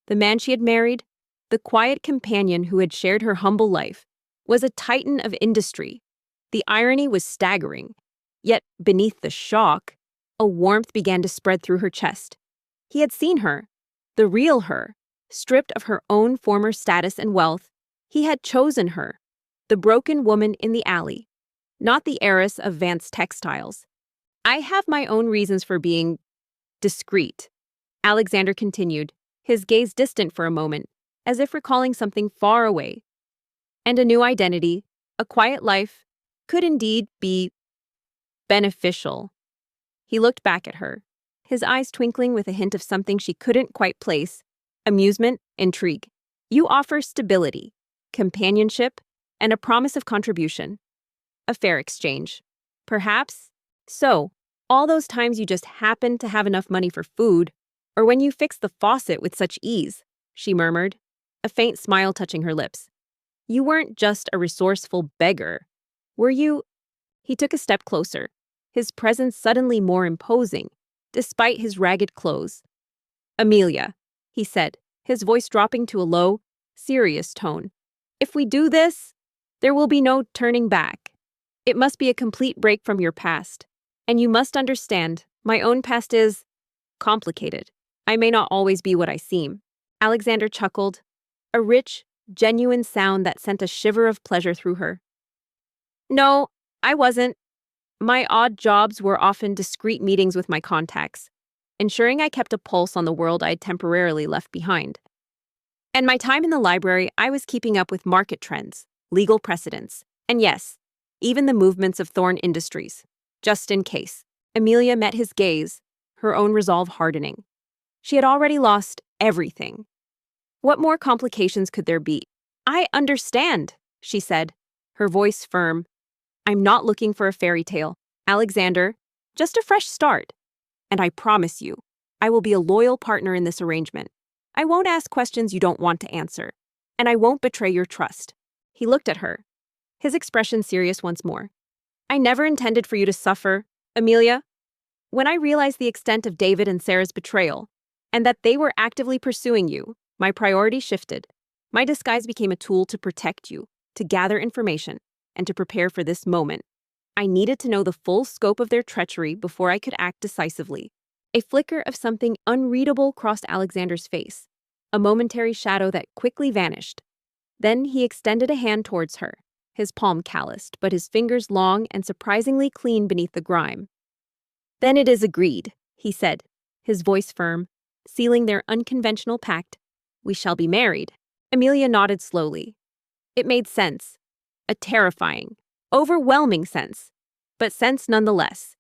The man she had married, the quiet companion who had shared her humble life, was a titan of industry. The irony was staggering. Yet, beneath the shock, a warmth began to spread through her chest. He had seen her, the real her, stripped of her own former status and wealth. He had chosen her, the broken woman in the alley, not the heiress of Vance Textiles. "I have my own reasons for being discreet," Alexander continued, his gaze distant for a moment, as if recalling something far away. "And a new identity, a quiet life, could indeed be beneficial." He looked back at her, his eyes twinkling with a hint of something she couldn't quite place: amusement, intrigue. "You offer stability, companionship, and a promise of contribution. A fair exchange. Perhaps. So, all those times you just happened to have enough money for food, or when you fixed the faucet with such ease," she murmured, a faint smile touching her lips. "You weren't just a resourceful beggar, were you?" He took a step closer, his presence suddenly more imposing, despite his ragged clothes. "Amelia," he said, his voice dropping to a low, serious tone. "If we do this, there will be no turning back. It must be a complete break from your past. And you must understand, my own past is complicated. I may not always be what I seem." Alexander chuckled, a rich, genuine sound that sent a shiver of pleasure through her. "No, I wasn't. My odd jobs were often discreet meetings with my contacts, ensuring I kept a pulse on the world I'd temporarily left behind. And my time in the library, I was keeping up with market trends, legal precedents, and yes, even the movements of Thorn Industries. Just in case." Amelia met his gaze, her own resolve hardening. She had already lost everything. What more complications could there be? "I understand," she said, her voice firm. "I'm not looking for a fairy tale, Alexander, just a fresh start. And I promise you, I will be a loyal partner in this arrangement. I won't ask questions you don't want to answer, and I won't betray your trust." He looked at her, his expression serious once more. "I never intended for you to suffer, Amelia. When I realized the extent of David and Sarah's betrayal, and that they were actively pursuing you, my priority shifted. My disguise became a tool to protect you, to gather information, and to prepare for this moment. I needed to know the full scope of their treachery before I could act decisively." A flicker of something unreadable crossed Alexander's face, a momentary shadow that quickly vanished. Then he extended a hand towards her, his palm calloused, but his fingers long and surprisingly clean beneath the grime. "Then it is agreed," he said, his voice firm, sealing their unconventional pact. "We shall be married." Amelia nodded slowly. It made sense. A terrifying, overwhelming sense, but sense nonetheless.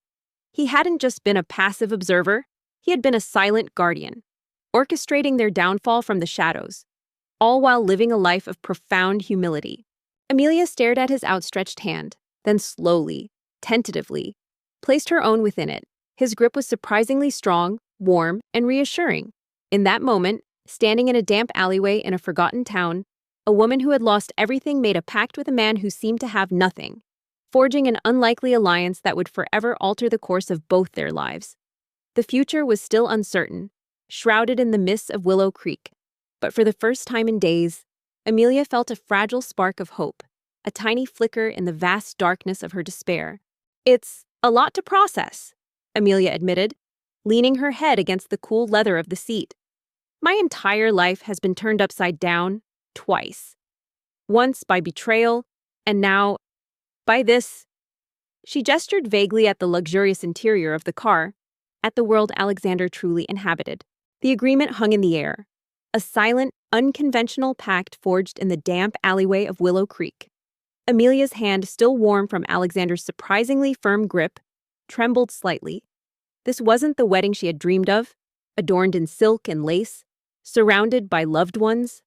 He hadn't just been a passive observer, he had been a silent guardian, orchestrating their downfall from the shadows, all while living a life of profound humility. Amelia stared at his outstretched hand, then slowly, tentatively, placed her own within it. His grip was surprisingly strong, warm, and reassuring. In that moment, standing in a damp alleyway in a forgotten town, a woman who had lost everything made a pact with a man who seemed to have nothing, forging an unlikely alliance that would forever alter the course of both their lives. The future was still uncertain, shrouded in the mists of Willow Creek, but for the first time in days, Amelia felt a fragile spark of hope, a tiny flicker in the vast darkness of her despair. "It's a lot to process," Amelia admitted, leaning her head against the cool leather of the seat. "My entire life has been turned upside down, twice. Once by betrayal, and now by this." She gestured vaguely at the luxurious interior of the car, at the world Alexander truly inhabited. The agreement hung in the air, a silent, unconventional pact forged in the damp alleyway of Willow Creek. Amelia's hand, still warm from Alexander's surprisingly firm grip, trembled slightly. This wasn't the wedding she had dreamed of, adorned in silk and lace, surrounded by loved ones.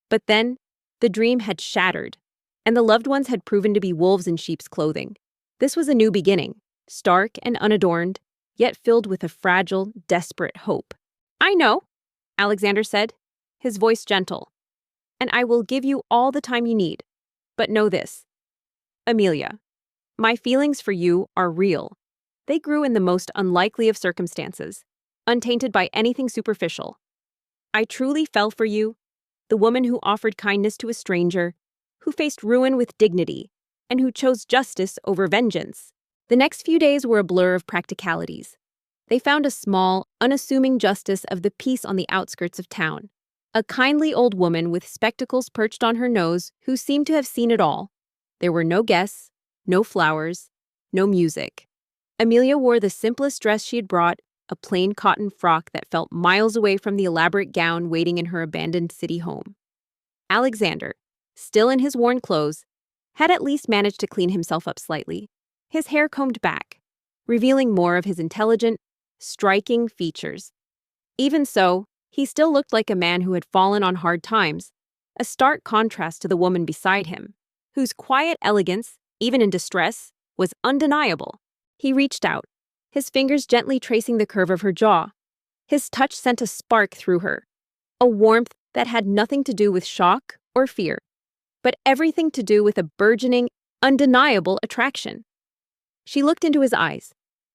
But then, the dream had shattered, and the loved ones had proven to be wolves in sheep's clothing. This was a new beginning, stark and unadorned, yet filled with a fragile, desperate hope. "I know," Alexander said, his voice gentle, "and I will give you all the time you need. But know this, Amelia, my feelings for you are real. They grew in the most unlikely of circumstances, untainted by anything superficial. I truly fell for you, the woman who offered kindness to a stranger, who faced ruin with dignity, and who chose justice over vengeance." The next few days were a blur of practicalities. They found a small, unassuming justice of the peace on the outskirts of town, a kindly old woman with spectacles perched on her nose who seemed to have seen it all. There were no guests, no flowers, no music. Amelia wore the simplest dress she had brought, a plain cotton frock that felt miles away from the elaborate gown waiting in her abandoned city home. Alexander, still in his worn clothes, had at least managed to clean himself up slightly, his hair combed back, revealing more of his intelligent, striking features. Even so, he still looked like a man who had fallen on hard times, a stark contrast to the woman beside him, whose quiet elegance, even in distress, was undeniable. He reached out, his fingers gently tracing the curve of her jaw. His touch sent a spark through her, a warmth that had nothing to do with shock or fear, but everything to do with a burgeoning, undeniable attraction. She looked into his eyes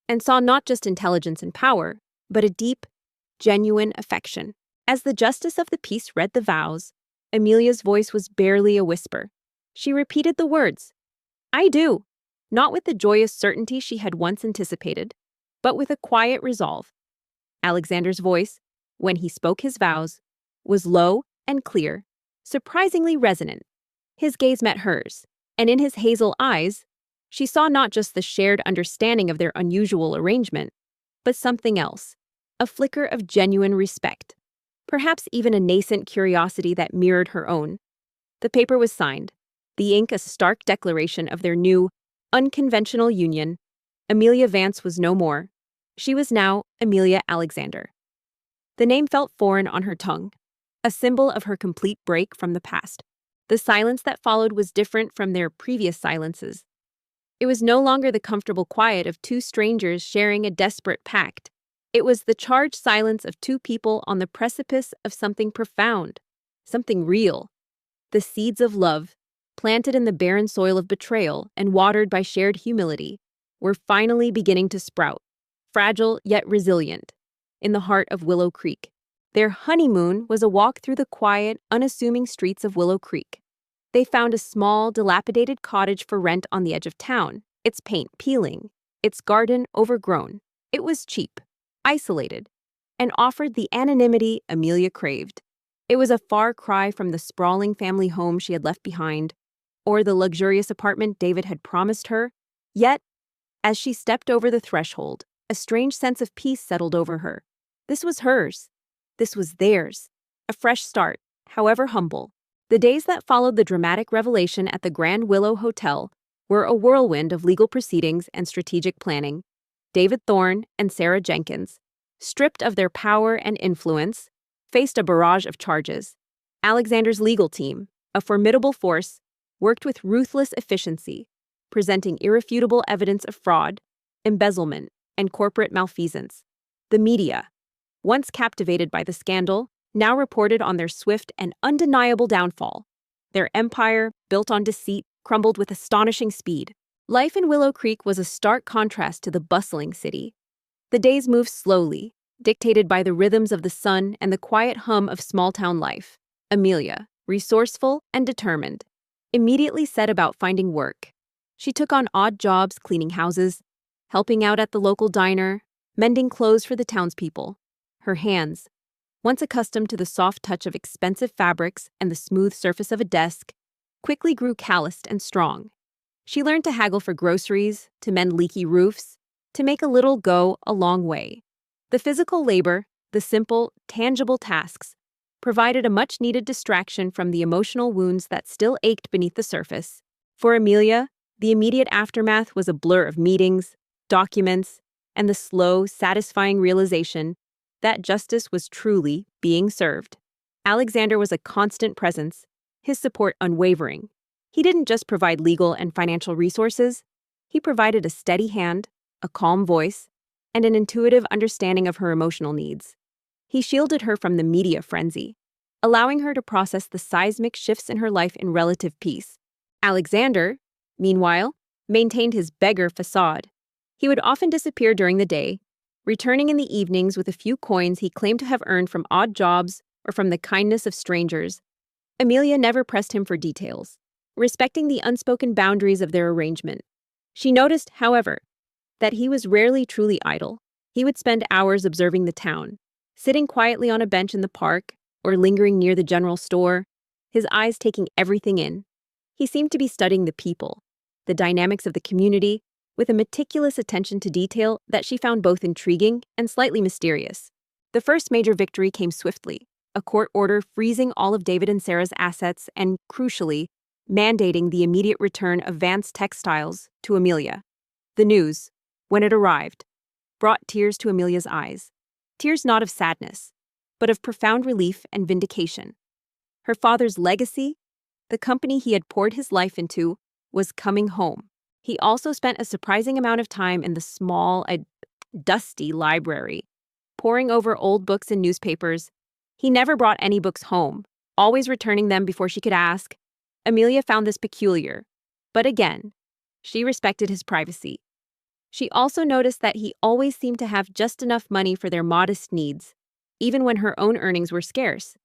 and saw not just intelligence and power, but a deep, genuine affection. As the justice of the peace read the vows, Amelia's voice was barely a whisper. She repeated the words, "I do," not with the joyous certainty she had once anticipated, but with a quiet resolve. Alexander's voice, when he spoke his vows, was low and clear, surprisingly resonant. His gaze met hers, and in his hazel eyes, she saw not just the shared understanding of their unusual arrangement, but something else, a flicker of genuine respect, perhaps even a nascent curiosity that mirrored her own. The paper was signed, the ink a stark declaration of their new, unconventional union. Amelia Vance was no more. She was now Amelia Alexander. The name felt foreign on her tongue, a symbol of her complete break from the past. The silence that followed was different from their previous silences. It was no longer the comfortable quiet of two strangers sharing a desperate pact. It was the charged silence of two people on the precipice of something profound, something real. The seeds of love, planted in the barren soil of betrayal and watered by shared humility, were finally beginning to sprout, fragile yet resilient, in the heart of Willow Creek. Their honeymoon was a walk through the quiet, unassuming streets of Willow Creek. They found a small, dilapidated cottage for rent on the edge of town, its paint peeling, its garden overgrown. It was cheap, isolated, and offered the anonymity Amelia craved. It was a far cry from the sprawling family home she had left behind, or the luxurious apartment David had promised her. Yet, as she stepped over the threshold, a strange sense of peace settled over her. This was hers. This was theirs. A fresh start, however humble. The days that followed the dramatic revelation at the Grand Willow Hotel were a whirlwind of legal proceedings and strategic planning. David Thorne and Sarah Jenkins, stripped of their power and influence, faced a barrage of charges. Alexander's legal team, a formidable force, worked with ruthless efficiency, presenting irrefutable evidence of fraud, embezzlement, and corporate malfeasance. The media, once captivated by the scandal, now reported on their swift and undeniable downfall. Their empire, built on deceit, crumbled with astonishing speed. Life in Willow Creek was a stark contrast to the bustling city. The days moved slowly, dictated by the rhythms of the sun and the quiet hum of small-town life. Amelia, resourceful and determined, immediately set about finding work. She took on odd jobs cleaning houses, helping out at the local diner, mending clothes for the townspeople. Her hands, once accustomed to the soft touch of expensive fabrics and the smooth surface of a desk, quickly grew calloused and strong. She learned to haggle for groceries, to mend leaky roofs, to make a little go a long way. The physical labor, the simple, tangible tasks, provided a much-needed distraction from the emotional wounds that still ached beneath the surface. For Amelia, the immediate aftermath was a blur of meetings, documents, and the slow, satisfying realization that justice was truly being served. Alexander was a constant presence, his support unwavering. He didn't just provide legal and financial resources, he provided a steady hand, a calm voice, and an intuitive understanding of her emotional needs. He shielded her from the media frenzy, allowing her to process the seismic shifts in her life in relative peace. Alexander, meanwhile, maintained his beggar facade. He would often disappear during the day, returning in the evenings with a few coins he claimed to have earned from odd jobs or from the kindness of strangers. Amelia never pressed him for details, respecting the unspoken boundaries of their arrangement. She noticed, however, that he was rarely truly idle. He would spend hours observing the town, sitting quietly on a bench in the park or lingering near the general store, his eyes taking everything in. He seemed to be studying the people, the dynamics of the community, with a meticulous attention to detail that she found both intriguing and slightly mysterious. The first major victory came swiftly, a court order freezing all of David and Sarah's assets and, crucially, mandating the immediate return of Vance Textiles to Amelia. The news, when it arrived, brought tears to Amelia's eyes. Tears not of sadness, but of profound relief and vindication. Her father's legacy, the company he had poured his life into, was coming home. He also spent a surprising amount of time in the small, dusty library, poring over old books and newspapers. He never brought any books home, always returning them before she could ask. Amelia found this peculiar, but again, she respected his privacy. She also noticed that he always seemed to have just enough money for their modest needs, even when her own earnings were scarce.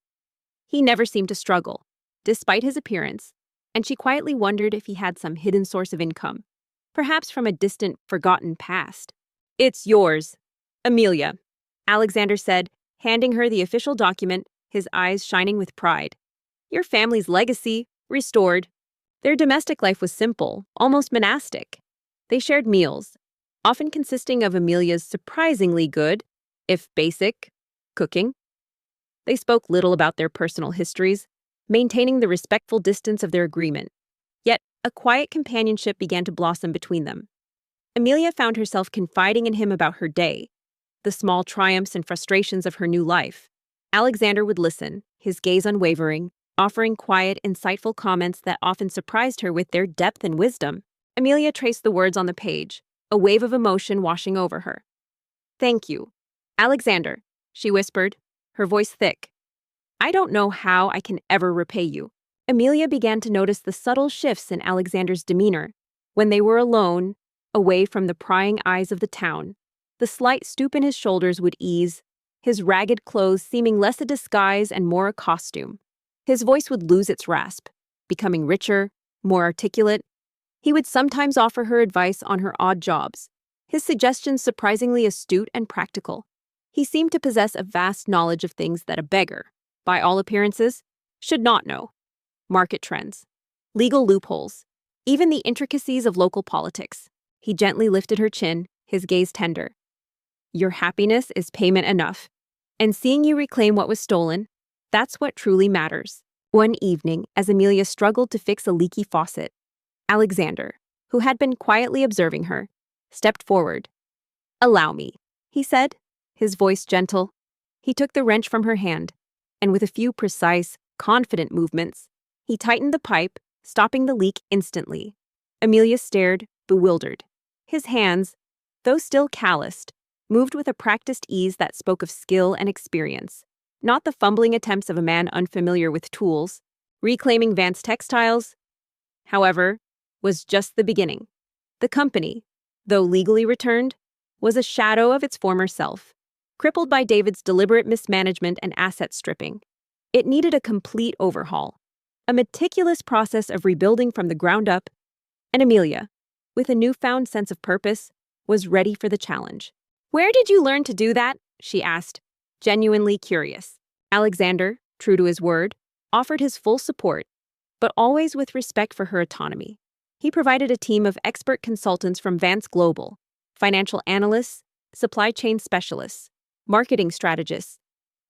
He never seemed to struggle, despite his appearance, and she quietly wondered if he had some hidden source of income, perhaps from a distant, forgotten past. "It's yours, Amelia," Alexander said, handing her the official document, his eyes shining with pride. "Your family's legacy, restored." Their domestic life was simple, almost monastic. They shared meals, often consisting of Amelia's surprisingly good, if basic, cooking. They spoke little about their personal histories, maintaining the respectful distance of their agreement. Yet, a quiet companionship began to blossom between them. Amelia found herself confiding in him about her day, the small triumphs and frustrations of her new life. Alexander would listen, his gaze unwavering, offering quiet, insightful comments that often surprised her with their depth and wisdom. Amelia traced the words on the page, a wave of emotion washing over her. "Thank you, Alexander," she whispered, her voice thick. "I don't know how I can ever repay you." Amelia began to notice the subtle shifts in Alexander's demeanor. When they were alone, away from the prying eyes of the town, the slight stoop in his shoulders would ease, his ragged clothes seeming less a disguise and more a costume. His voice would lose its rasp, becoming richer, more articulate. He would sometimes offer her advice on her odd jobs, his suggestions surprisingly astute and practical. He seemed to possess a vast knowledge of things that a beggar, by all appearances, should not know. Market trends, legal loopholes, even the intricacies of local politics. He gently lifted her chin, his gaze tender. "Your happiness is payment enough. And seeing you reclaim what was stolen, that's what truly matters." One evening, as Amelia struggled to fix a leaky faucet, Alexander, who had been quietly observing her, stepped forward. "Allow me," he said, his voice gentle. He took the wrench from her hand, and with a few precise, confident movements, he tightened the pipe, stopping the leak instantly. Amelia stared, bewildered. His hands, though still calloused, moved with a practiced ease that spoke of skill and experience, not the fumbling attempts of a man unfamiliar with tools. Reclaiming Vance Textiles, however, was just the beginning. The company, though legally returned, was a shadow of its former self, crippled by David's deliberate mismanagement and asset stripping. It needed a complete overhaul, a meticulous process of rebuilding from the ground up, and Amelia, with a newfound sense of purpose, was ready for the challenge. "Where did you learn to do that?" she asked, genuinely curious. Alexander, true to his word, offered his full support, but always with respect for her autonomy. He provided a team of expert consultants from Vance Global, financial analysts, supply chain specialists, marketing strategists,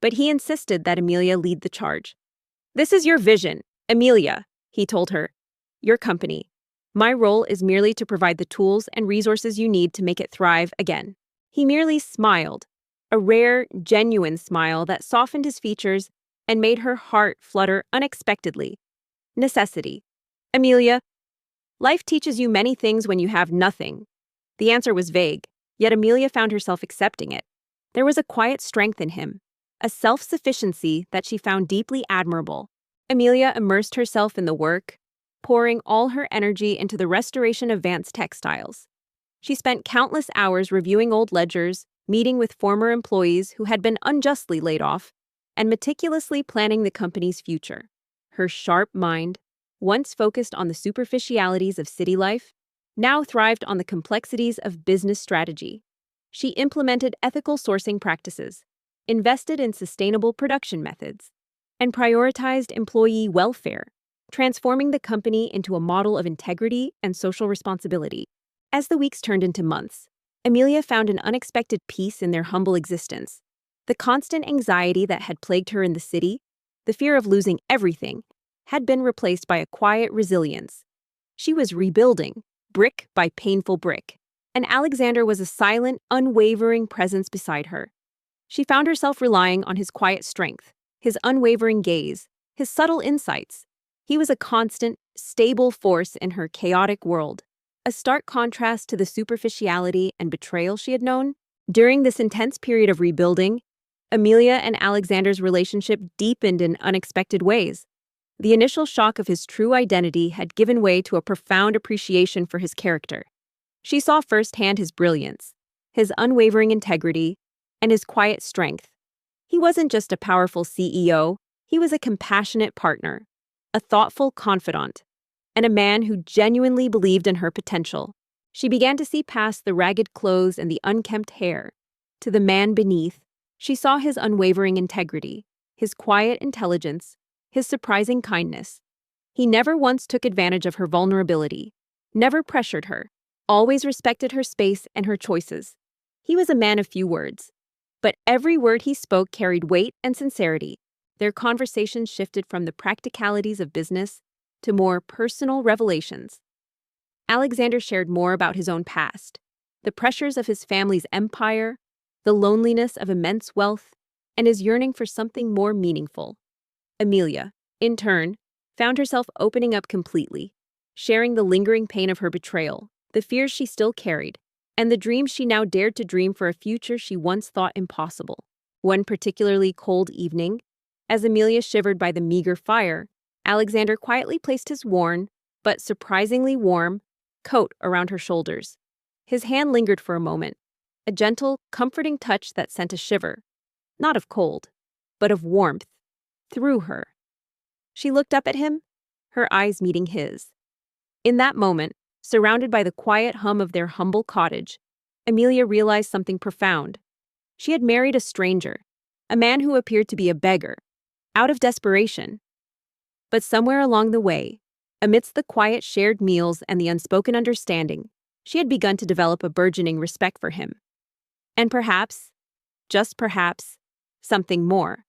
but he insisted that Amelia lead the charge. "This is your vision, Amelia," he told her. "Your company. My role is merely to provide the tools and resources you need to make it thrive again." He merely smiled, a rare, genuine smile that softened his features and made her heart flutter unexpectedly. Necessity. "Amelia, life teaches you many things when you have nothing." The answer was vague, yet Amelia found herself accepting it. There was a quiet strength in him, a self-sufficiency that she found deeply admirable. Amelia immersed herself in the work, pouring all her energy into the restoration of Vance Textiles. She spent countless hours reviewing old ledgers, meeting with former employees who had been unjustly laid off, and meticulously planning the company's future. Her sharp mind, once focused on the superficialities of city life, now thrived on the complexities of business strategy. She implemented ethical sourcing practices, invested in sustainable production methods, and prioritized employee welfare, transforming the company into a model of integrity and social responsibility. As the weeks turned into months, Amelia found an unexpected peace in their humble existence. The constant anxiety that had plagued her in the city, the fear of losing everything, had been replaced by a quiet resilience. She was rebuilding, brick by painful brick, and Alexander was a silent, unwavering presence beside her. She found herself relying on his quiet strength, his unwavering gaze, his subtle insights. He was a constant, stable force in her chaotic world, a stark contrast to the superficiality and betrayal she had known. During this intense period of rebuilding, Amelia and Alexander's relationship deepened in unexpected ways. The initial shock of his true identity had given way to a profound appreciation for his character. She saw firsthand his brilliance, his unwavering integrity, and his quiet strength. He wasn't just a powerful CEO, he was a compassionate partner, a thoughtful confidant, and a man who genuinely believed in her potential. She began to see past the ragged clothes and the unkempt hair. To the man beneath, she saw his unwavering integrity, his quiet intelligence, his surprising kindness. He never once took advantage of her vulnerability, never pressured her, always respected her space and her choices. He was a man of few words, but every word he spoke carried weight and sincerity. Their conversations shifted from the practicalities of business to more personal revelations. Alexander shared more about his own past, the pressures of his family's empire, the loneliness of immense wealth, and his yearning for something more meaningful. Amelia, in turn, found herself opening up completely, sharing the lingering pain of her betrayal, the fears she still carried, and the dreams she now dared to dream for a future she once thought impossible. One particularly cold evening, as Amelia shivered by the meager fire, Alexander quietly placed his worn, but surprisingly warm, coat around her shoulders. His hand lingered for a moment, a gentle, comforting touch that sent a shiver, not of cold, but of warmth, through her. She looked up at him, her eyes meeting his. In that moment, surrounded by the quiet hum of their humble cottage, Amelia realized something profound. She had married a stranger, a man who appeared to be a beggar, out of desperation. But somewhere along the way, amidst the quiet shared meals and the unspoken understanding, she had begun to develop a burgeoning respect for him. And perhaps, just perhaps, something more.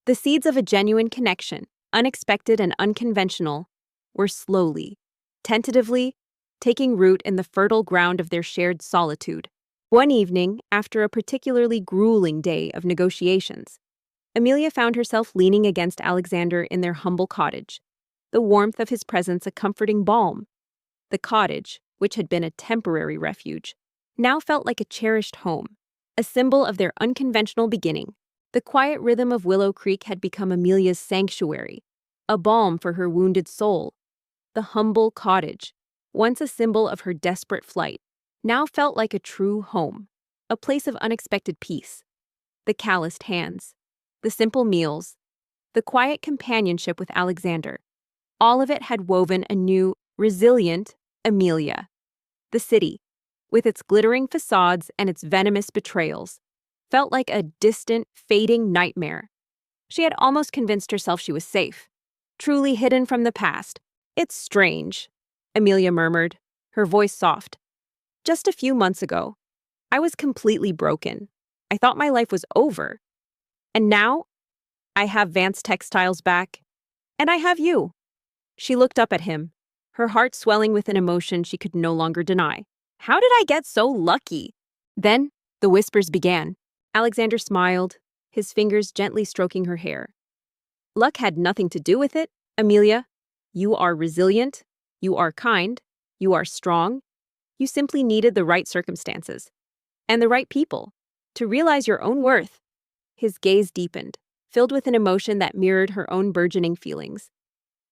The seeds of a genuine connection, unexpected and unconventional, were slowly, tentatively, taking root in the fertile ground of their shared solitude. One evening, after a particularly grueling day of negotiations, Amelia found herself leaning against Alexander in their humble cottage, the warmth of his presence a comforting balm. The cottage, which had been a temporary refuge, now felt like a cherished home, a symbol of their unconventional beginning. The quiet rhythm of Willow Creek had become Amelia's sanctuary, a balm for her wounded soul. The humble cottage, once a symbol of her desperate flight, now felt like a true home, a place of unexpected peace. The calloused hands, the simple meals, the quiet companionship with Alexander, all of it had woven a new, resilient Amelia. The city, with its glittering facades and its venomous betrayals, felt like a distant, fading nightmare. She had almost convinced herself she was safe, truly hidden from the past. "It's strange," Amelia murmured, her voice soft. "Just a few months ago, I was completely broken. I thought my life was over. And now, I have Vance Textiles back, and I have you." She looked up at him, her heart swelling with an emotion she could no longer deny. "How did I get so lucky?" Then, the whispers began. Alexander smiled, his fingers gently stroking her hair. "Luck had nothing to do with it, Amelia. You are resilient, you are kind, you are strong. You simply needed the right circumstances and the right people to realize your own worth." His gaze deepened, filled with an emotion that mirrored her own burgeoning feelings.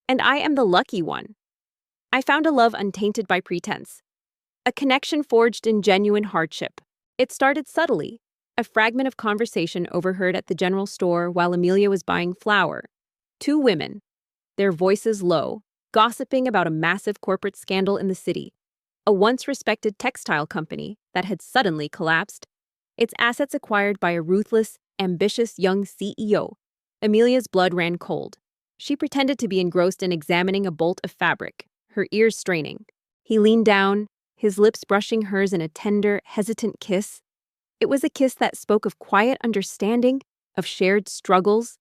"And I am the lucky one. I found a love untainted by pretense, a connection forged in genuine hardship. It started subtly, a fragment of conversation overheard at the general store while Amelia was buying flour. Two women, their voices low, gossiping about a massive corporate scandal in the city, a once-respected textile company that had suddenly collapsed, its assets acquired by a ruthless, ambitious young CEO. Amelia's blood ran cold. She pretended to be engrossed in examining a bolt of fabric, her ears straining. He leaned down, his lips brushing hers in a tender, hesitant kiss. It was a kiss that spoke of quiet understanding, of shared struggles,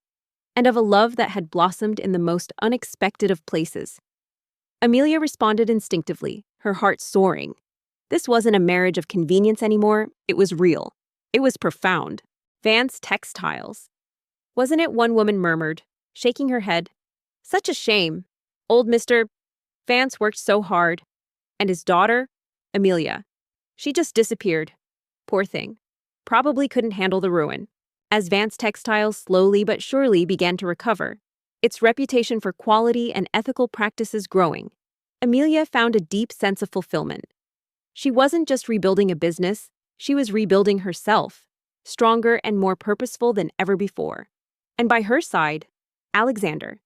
and of a love that had blossomed in the most unexpected of places. Amelia responded instinctively, her heart soaring. This wasn't a marriage of convenience anymore, it was real. It was profound. Vance Textiles. Wasn't it? One woman murmured, shaking her head. "Such a shame. Old Mr. Vance worked so hard. And his daughter, Amelia. She just disappeared. Poor thing. Probably couldn't handle the ruin." As Vance Textiles slowly but surely began to recover, its reputation for quality and ethical practices growing, Amelia found a deep sense of fulfillment. She wasn't just rebuilding a business, she was rebuilding herself, stronger and more purposeful than ever before. And by her side, Alexander,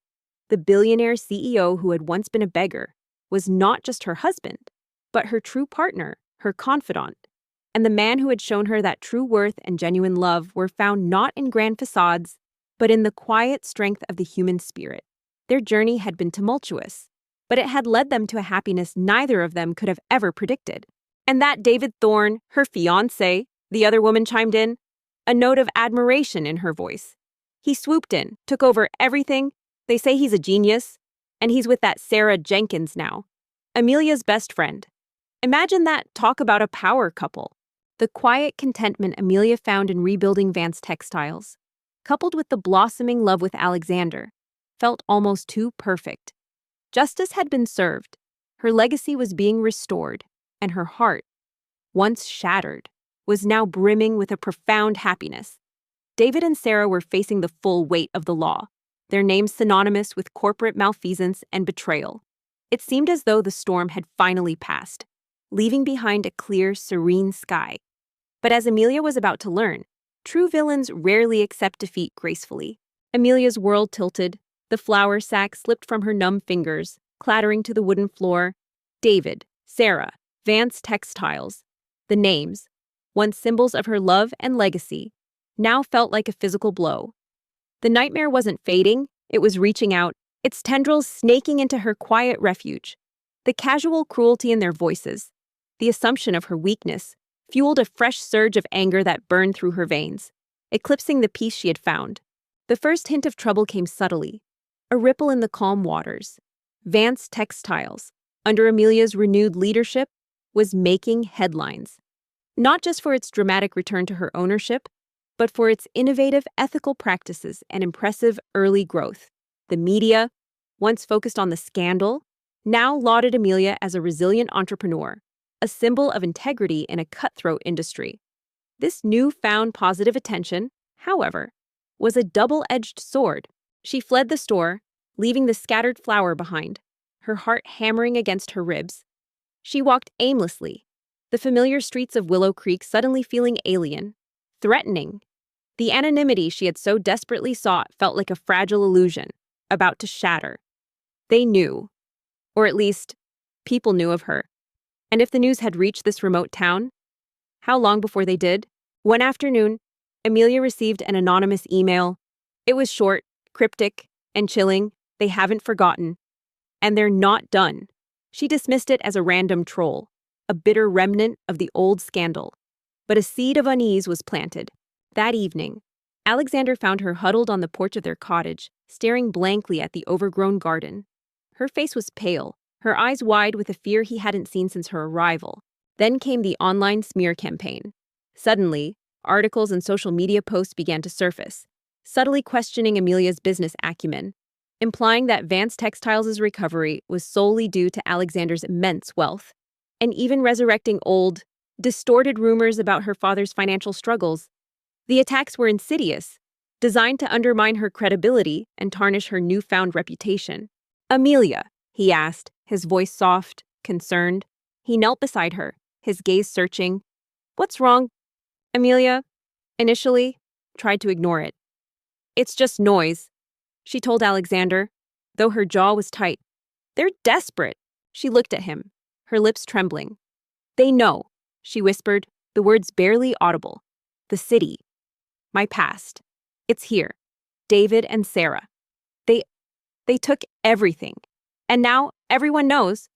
the billionaire CEO who had once been a beggar, was not just her husband, but her true partner, her confidant. And the man who had shown her that true worth and genuine love were found not in grand facades, but in the quiet strength of the human spirit. Their journey had been tumultuous, but it had led them to a happiness neither of them could have ever predicted. "And that David Thorne, her fiancé," the other woman chimed in, a note of admiration in her voice. "He swooped in, took over everything. They say he's a genius, and he's with that Sarah Jenkins now, Amelia's best friend. Imagine that. Talk about a power couple." The quiet contentment Amelia found in rebuilding Vance Textiles, coupled with the blossoming love with Alexander, felt almost too perfect. Justice had been served, her legacy was being restored, and her heart, once shattered, was now brimming with a profound happiness. David and Sarah were facing the full weight of the law, their names synonymous with corporate malfeasance and betrayal. It seemed as though the storm had finally passed, leaving behind a clear, serene sky. But as Amelia was about to learn, true villains rarely accept defeat gracefully. Amelia's world tilted, the flour sack slipped from her numb fingers, clattering to the wooden floor. David, Sarah, Vance Textiles. The names, once symbols of her love and legacy, now felt like a physical blow. The nightmare wasn't fading, it was reaching out, its tendrils snaking into her quiet refuge. The casual cruelty in their voices, the assumption of her weakness, fueled a fresh surge of anger that burned through her veins, eclipsing the peace she had found. The first hint of trouble came subtly, a ripple in the calm waters. Vance Textiles, under Amelia's renewed leadership, was making headlines. Not just for its dramatic return to her ownership, but for its innovative ethical practices and impressive early growth. The media, once focused on the scandal, now lauded Amelia as a resilient entrepreneur, a symbol of integrity in a cutthroat industry. This newfound positive attention, however, was a double-edged sword. She fled the store, leaving the scattered flour behind, her heart hammering against her ribs. She walked aimlessly, the familiar streets of Willow Creek suddenly feeling alien, threatening. The anonymity she had so desperately sought felt like a fragile illusion, about to shatter. They knew, or at least, people knew of her. And if the news had reached this remote town, how long before they did? One afternoon, Amelia received an anonymous email. It was short, cryptic, and chilling. They haven't forgotten. And they're not done. She dismissed it as a random troll, a bitter remnant of the old scandal. But a seed of unease was planted. That evening, Alexander found her huddled on the porch of their cottage, staring blankly at the overgrown garden. Her face was pale, her eyes wide with a fear he hadn't seen since her arrival. Then came the online smear campaign. Suddenly, articles and social media posts began to surface, subtly questioning Amelia's business acumen, implying that Vance Textiles' recovery was solely due to Alexander's immense wealth, and even resurrecting old, distorted rumors about her father's financial struggles. The attacks were insidious, designed to undermine her credibility and tarnish her newfound reputation. "Amelia," he asked, his voice soft, concerned. He knelt beside her, his gaze searching. "What's wrong?" Amelia, initially, tried to ignore it. "It's just noise," she told Alexander, though her jaw was tight. "They're desperate." She looked at him, her lips trembling. "They know," she whispered, the words barely audible. "The city. My past. It's here. David and Sarah. They took everything. And now everyone knows."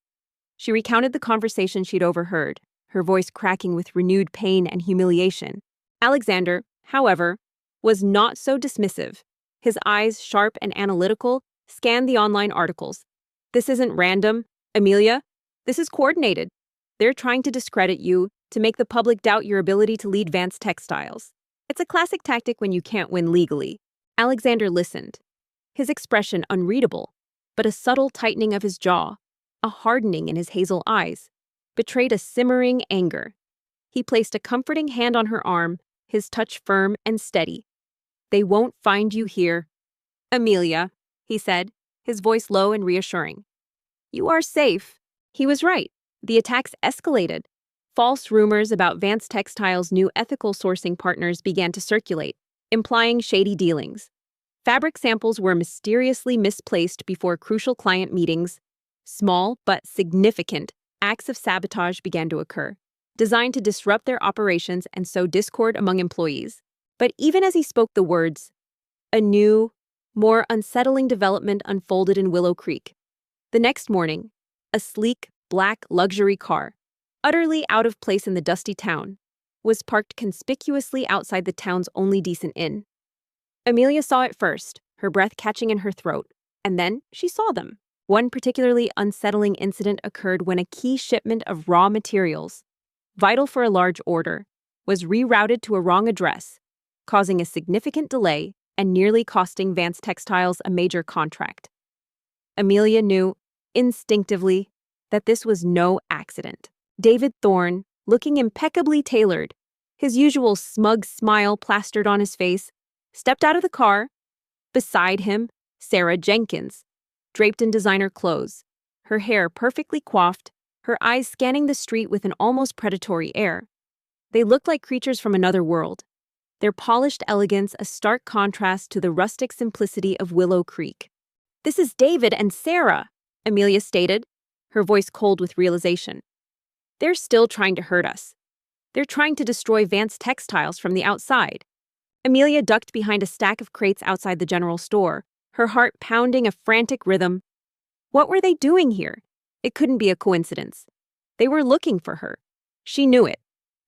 She recounted the conversation she'd overheard, her voice cracking with renewed pain and humiliation. Alexander, however, was not so dismissive. His eyes, sharp and analytical, scanned the online articles. "This isn't random, Amelia. This is coordinated. They're trying to discredit you, to make the public doubt your ability to lead Vance Textiles. It's a classic tactic when you can't win legally." Alexander listened, his expression unreadable, but a subtle tightening of his jaw, a hardening in his hazel eyes, betrayed a simmering anger. He placed a comforting hand on her arm, his touch firm and steady. "They won't find you here, Amelia," he said, his voice low and reassuring. "You are safe." He was right. The attacks escalated. False rumors about Vance Textiles' new ethical sourcing partners began to circulate, implying shady dealings. Fabric samples were mysteriously misplaced before crucial client meetings. Small but significant acts of sabotage began to occur, designed to disrupt their operations and sow discord among employees. But even as he spoke the words, a new, more unsettling development unfolded in Willow Creek. The next morning, a sleek, black luxury car, utterly out of place in the dusty town, was parked conspicuously outside the town's only decent inn. Amelia saw it first, her breath catching in her throat, and then she saw them. One particularly unsettling incident occurred when a key shipment of raw materials, vital for a large order, was rerouted to a wrong address, causing a significant delay and nearly costing Vance Textiles a major contract. Amelia knew, instinctively, that this was no accident. David Thorne, looking impeccably tailored, his usual smug smile plastered on his face, stepped out of the car. Beside him, Sarah Jenkins, draped in designer clothes, her hair perfectly coiffed, her eyes scanning the street with an almost predatory air. They looked like creatures from another world, their polished elegance a stark contrast to the rustic simplicity of Willow Creek. "This is David and Sarah," Amelia stated, her voice cold with realization. "They're still trying to hurt us. They're trying to destroy Vance Textiles from the outside." Amelia ducked behind a stack of crates outside the general store, her heart pounding a frantic rhythm. What were they doing here? It couldn't be a coincidence. They were looking for her. She knew it.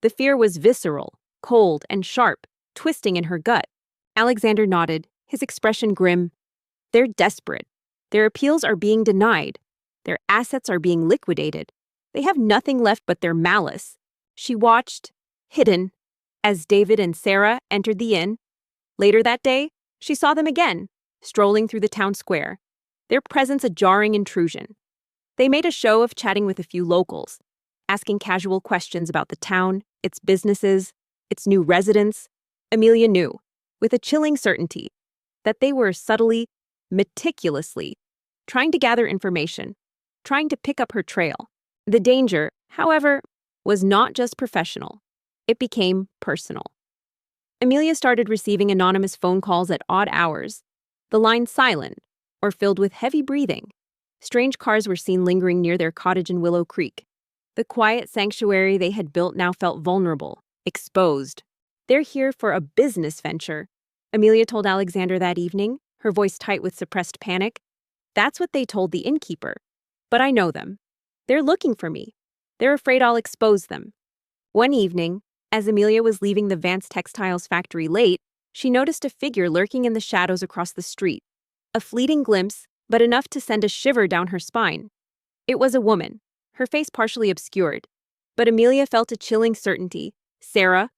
The fear was visceral, cold, and sharp, twisting in her gut. Alexander nodded, his expression grim. They're desperate. Their appeals are being denied. Their assets are being liquidated. They have nothing left but their malice. She watched, hidden, as David and Sarah entered the inn. Later that day, she saw them again, strolling through the town square, their presence a jarring intrusion. They made a show of chatting with a few locals, asking casual questions about the town, its businesses, its new residents. Amelia knew, with a chilling certainty, that they were subtly, meticulously, trying to gather information, trying to pick up her trail. The danger, however, was not just professional. It became personal. Amelia started receiving anonymous phone calls at odd hours, the lines silent or filled with heavy breathing. Strange cars were seen lingering near their cottage in Willow Creek. The quiet sanctuary they had built now felt vulnerable, exposed. "They're here for a business venture," Amelia told Alexander that evening, her voice tight with suppressed panic. "That's what they told the innkeeper. But I know them. They're looking for me. They're afraid I'll expose them." One evening, as Amelia was leaving the Vance Textiles factory late, she noticed a figure lurking in the shadows across the street. A fleeting glimpse, but enough to send a shiver down her spine. It was a woman, her face partially obscured, but Amelia felt a chilling certainty. Sarah,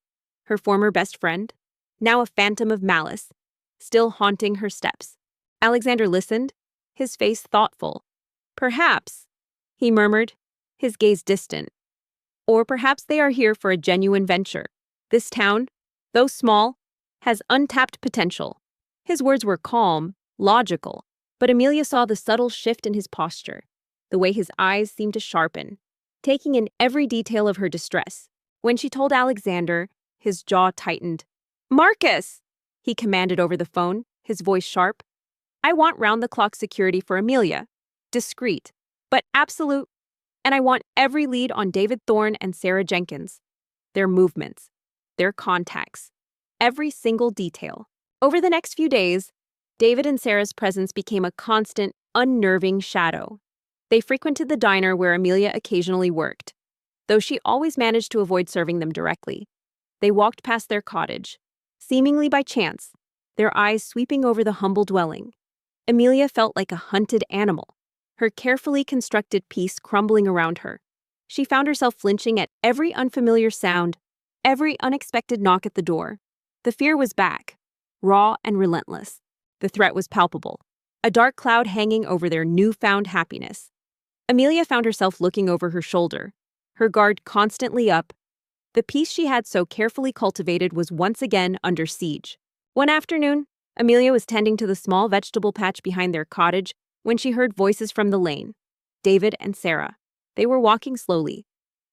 her former best friend, now a phantom of malice, still haunting her steps. Alexander listened, his face thoughtful. "Perhaps," he murmured, his gaze distant. "Or perhaps they are here for a genuine venture. This town, though small, has untapped potential." His words were calm, logical, but Amelia saw the subtle shift in his posture, the way his eyes seemed to sharpen, taking in every detail of her distress. When she told Alexander, his jaw tightened. "Marcus!" he commanded over the phone, his voice sharp. "I want round-the-clock security for Amelia. Discreet, but absolute. And I want every lead on David Thorne and Sarah Jenkins. Their movements, their contacts, every single detail." Over the next few days, David and Sarah's presence became a constant, unnerving shadow. They frequented the diner where Amelia occasionally worked, though she always managed to avoid serving them directly. They walked past their cottage, seemingly by chance, their eyes sweeping over the humble dwelling. Amelia felt like a hunted animal, her carefully constructed peace crumbling around her. She found herself flinching at every unfamiliar sound, every unexpected knock at the door. The fear was back, raw and relentless. The threat was palpable, a dark cloud hanging over their newfound happiness. Amelia found herself looking over her shoulder, her guard constantly up. The peace she had so carefully cultivated was once again under siege. One afternoon, Amelia was tending to the small vegetable patch behind their cottage when she heard voices from the lane. David and Sarah. They were walking slowly,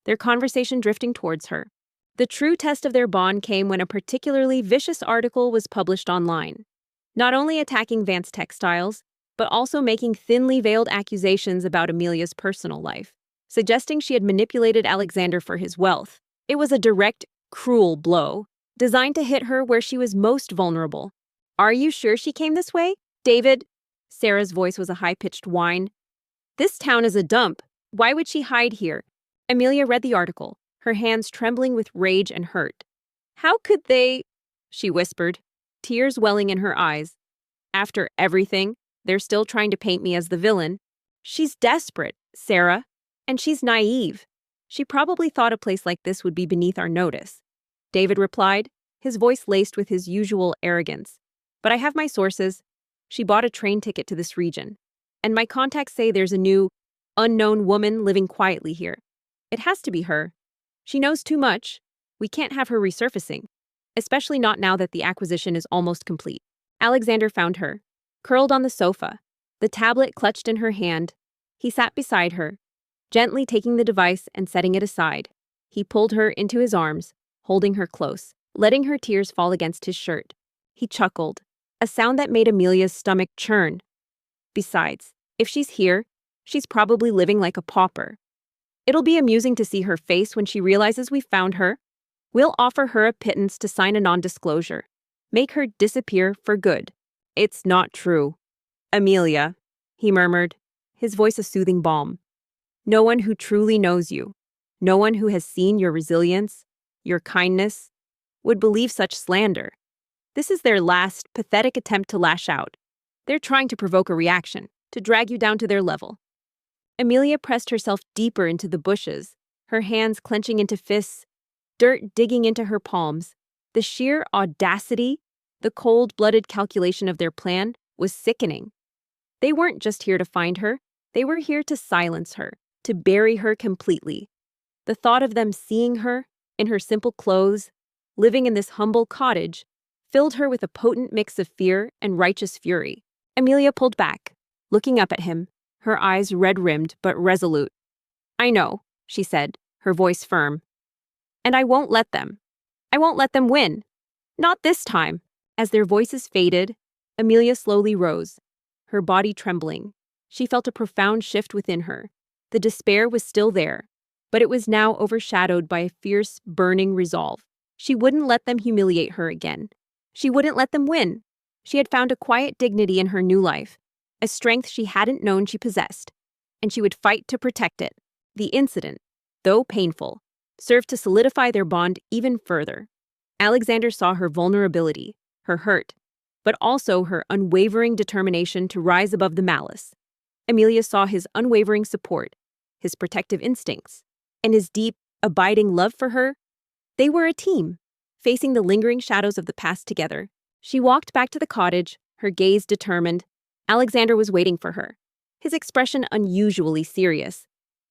their conversation drifting towards her. The true test of their bond came when a particularly vicious article was published online, not only attacking Vance Textiles, but also making thinly veiled accusations about Amelia's personal life, suggesting she had manipulated Alexander for his wealth. It was a direct, cruel blow, designed to hit her where she was most vulnerable. "Are you sure she came this way, David?" Sarah's voice was a high-pitched whine. "This town is a dump. Why would she hide here?" Amelia read the article, her hands trembling with rage and hurt. "How could they?" she whispered, tears welling in her eyes. "After everything, they're still trying to paint me as the villain. She's desperate, Sarah, and she's naive. She probably thought a place like this would be beneath our notice. David replied, his voice laced with his usual arrogance. But I have my sources. She bought a train ticket to this region. And my contacts say there's a new, unknown woman living quietly here. It has to be her. She knows too much. We can't have her resurfacing, especially not now that the acquisition is almost complete. Alexander found her, curled on the sofa, the tablet clutched in her hand. He sat beside her, gently taking the device and setting it aside. He pulled her into his arms, holding her close, letting her tears fall against his shirt. He chuckled, a sound that made Amelia's stomach churn. Besides, if she's here, she's probably living like a pauper. It'll be amusing to see her face when she realizes we found her. We'll offer her a pittance to sign a non-disclosure. Make her disappear for good. It's not true. Amelia, he murmured, his voice a soothing balm. No one who truly knows you, no one who has seen your resilience, your kindness, would believe such slander. This is their last, pathetic attempt to lash out. They're trying to provoke a reaction, to drag you down to their level. Amelia pressed herself deeper into the bushes, her hands clenching into fists, dirt digging into her palms. The sheer audacity, the cold-blooded calculation of their plan was sickening. They weren't just here to find her, they were here to silence her, to bury her completely. The thought of them seeing her, in her simple clothes, living in this humble cottage, filled her with a potent mix of fear and righteous fury. Amelia pulled back, looking up at him, her eyes red-rimmed but resolute. I know, she said, her voice firm. And I won't let them. I won't let them win. Not this time. As their voices faded, Amelia slowly rose, her body trembling. She felt a profound shift within her. The despair was still there, but it was now overshadowed by a fierce, burning resolve. She wouldn't let them humiliate her again. She wouldn't let them win. She had found a quiet dignity in her new life, a strength she hadn't known she possessed, and she would fight to protect it. The incident, though painful, served to solidify their bond even further. Alexander saw her vulnerability, her hurt, but also her unwavering determination to rise above the malice. Amelia saw his unwavering support, his protective instincts, and his deep, abiding love for her. They were a team, facing the lingering shadows of the past together. She walked back to the cottage, her gaze determined. Alexander was waiting for her, his expression unusually serious.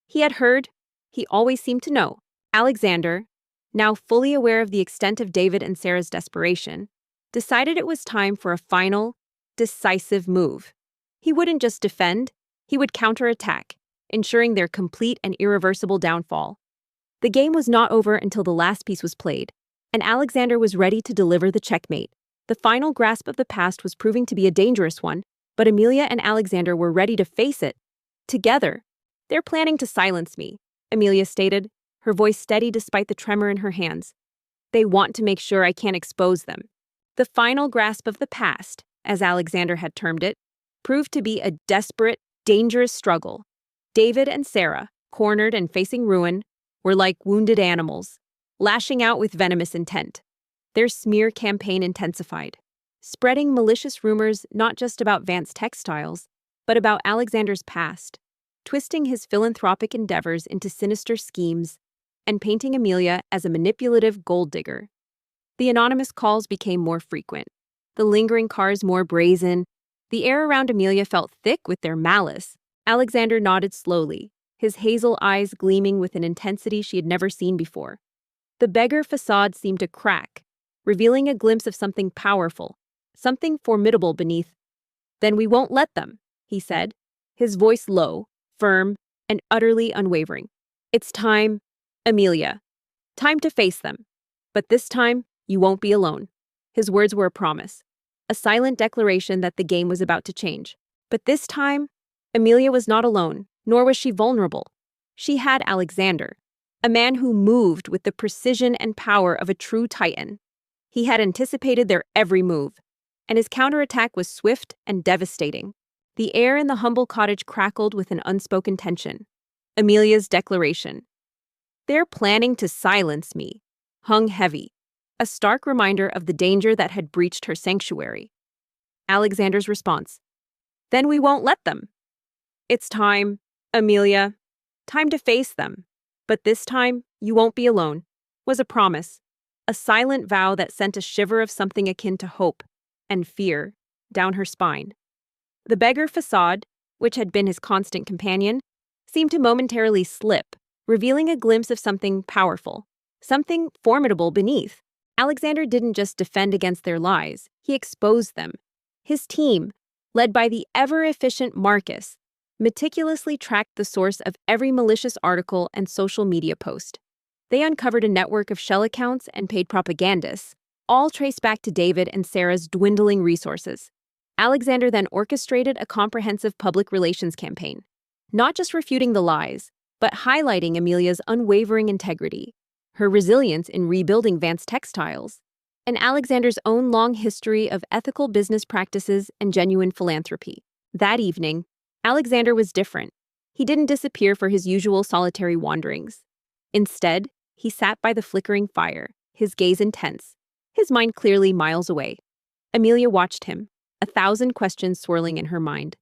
He had heard, he always seemed to know. Alexander, now fully aware of the extent of David and Sarah's desperation, decided it was time for a final, decisive move. He wouldn't just defend, he would counterattack, ensuring their complete and irreversible downfall. The game was not over until the last piece was played, and Alexander was ready to deliver the checkmate. The final grasp of the past was proving to be a dangerous one, but Amelia and Alexander were ready to face it. Together. They're planning to silence me, Amelia stated, her voice steady despite the tremor in her hands. They want to make sure I can't expose them. The final grasp of the past, as Alexander had termed it, proved to be a desperate, dangerous struggle. David and Sarah, cornered and facing ruin, were like wounded animals, lashing out with venomous intent. Their smear campaign intensified, spreading malicious rumors not just about Vance Textiles, but about Alexander's past, twisting his philanthropic endeavors into sinister schemes, and painting Amelia as a manipulative gold digger. The anonymous calls became more frequent, the lingering cars more brazen. The air around Amelia felt thick with their malice. Alexander nodded slowly, his hazel eyes gleaming with an intensity she had never seen before. The Beggar facade seemed to crack, revealing a glimpse of something powerful, something formidable beneath. Then we won't let them, he said, his voice low, firm, and utterly unwavering. It's time, Amelia. Time to face them. But this time, you won't be alone. His words were a promise, a silent declaration that the game was about to change. But this time, Amelia was not alone, nor was she vulnerable. She had Alexander, a man who moved with the precision and power of a true titan. He had anticipated their every move, and his counterattack was swift and devastating. The air in the humble cottage crackled with an unspoken tension. Amelia's declaration, "They're planning to silence me," hung heavy, a stark reminder of the danger that had breached her sanctuary. Alexander's response, "Then we won't let them. It's time, Amelia. Time to face them. But this time, you won't be alone," was a promise, a silent vow that sent a shiver of something akin to hope and fear down her spine. The beggar facade, which had been his constant companion, seemed to momentarily slip, revealing a glimpse of something powerful, something formidable beneath. Alexander didn't just defend against their lies, he exposed them. His team, led by the ever-efficient Marcus, meticulously tracked the source of every malicious article and social media post. They uncovered a network of shell accounts and paid propagandists, all traced back to David and Sarah's dwindling resources. Alexander then orchestrated a comprehensive public relations campaign, not just refuting the lies, but highlighting Amelia's unwavering integrity, her resilience in rebuilding Vance Textiles, and Alexander's own long history of ethical business practices and genuine philanthropy. That evening, Alexander was different. He didn't disappear for his usual solitary wanderings. Instead, he sat by the flickering fire, his gaze intense, his mind clearly miles away. Amelia watched him, 1,000 questions swirling in her mind.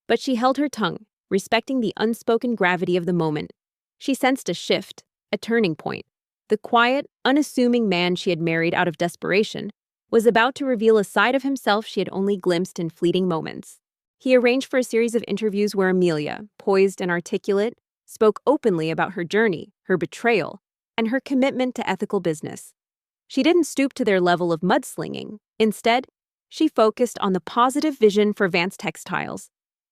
But she held her tongue, respecting the unspoken gravity of the moment. She sensed a shift, a turning point. The quiet, unassuming man she had married out of desperation was about to reveal a side of himself she had only glimpsed in fleeting moments. He arranged for a series of interviews where Amelia, poised and articulate, spoke openly about her journey, her betrayal, and her commitment to ethical business. She didn't stoop to their level of mudslinging. Instead, she focused on the positive vision for Vance Textiles,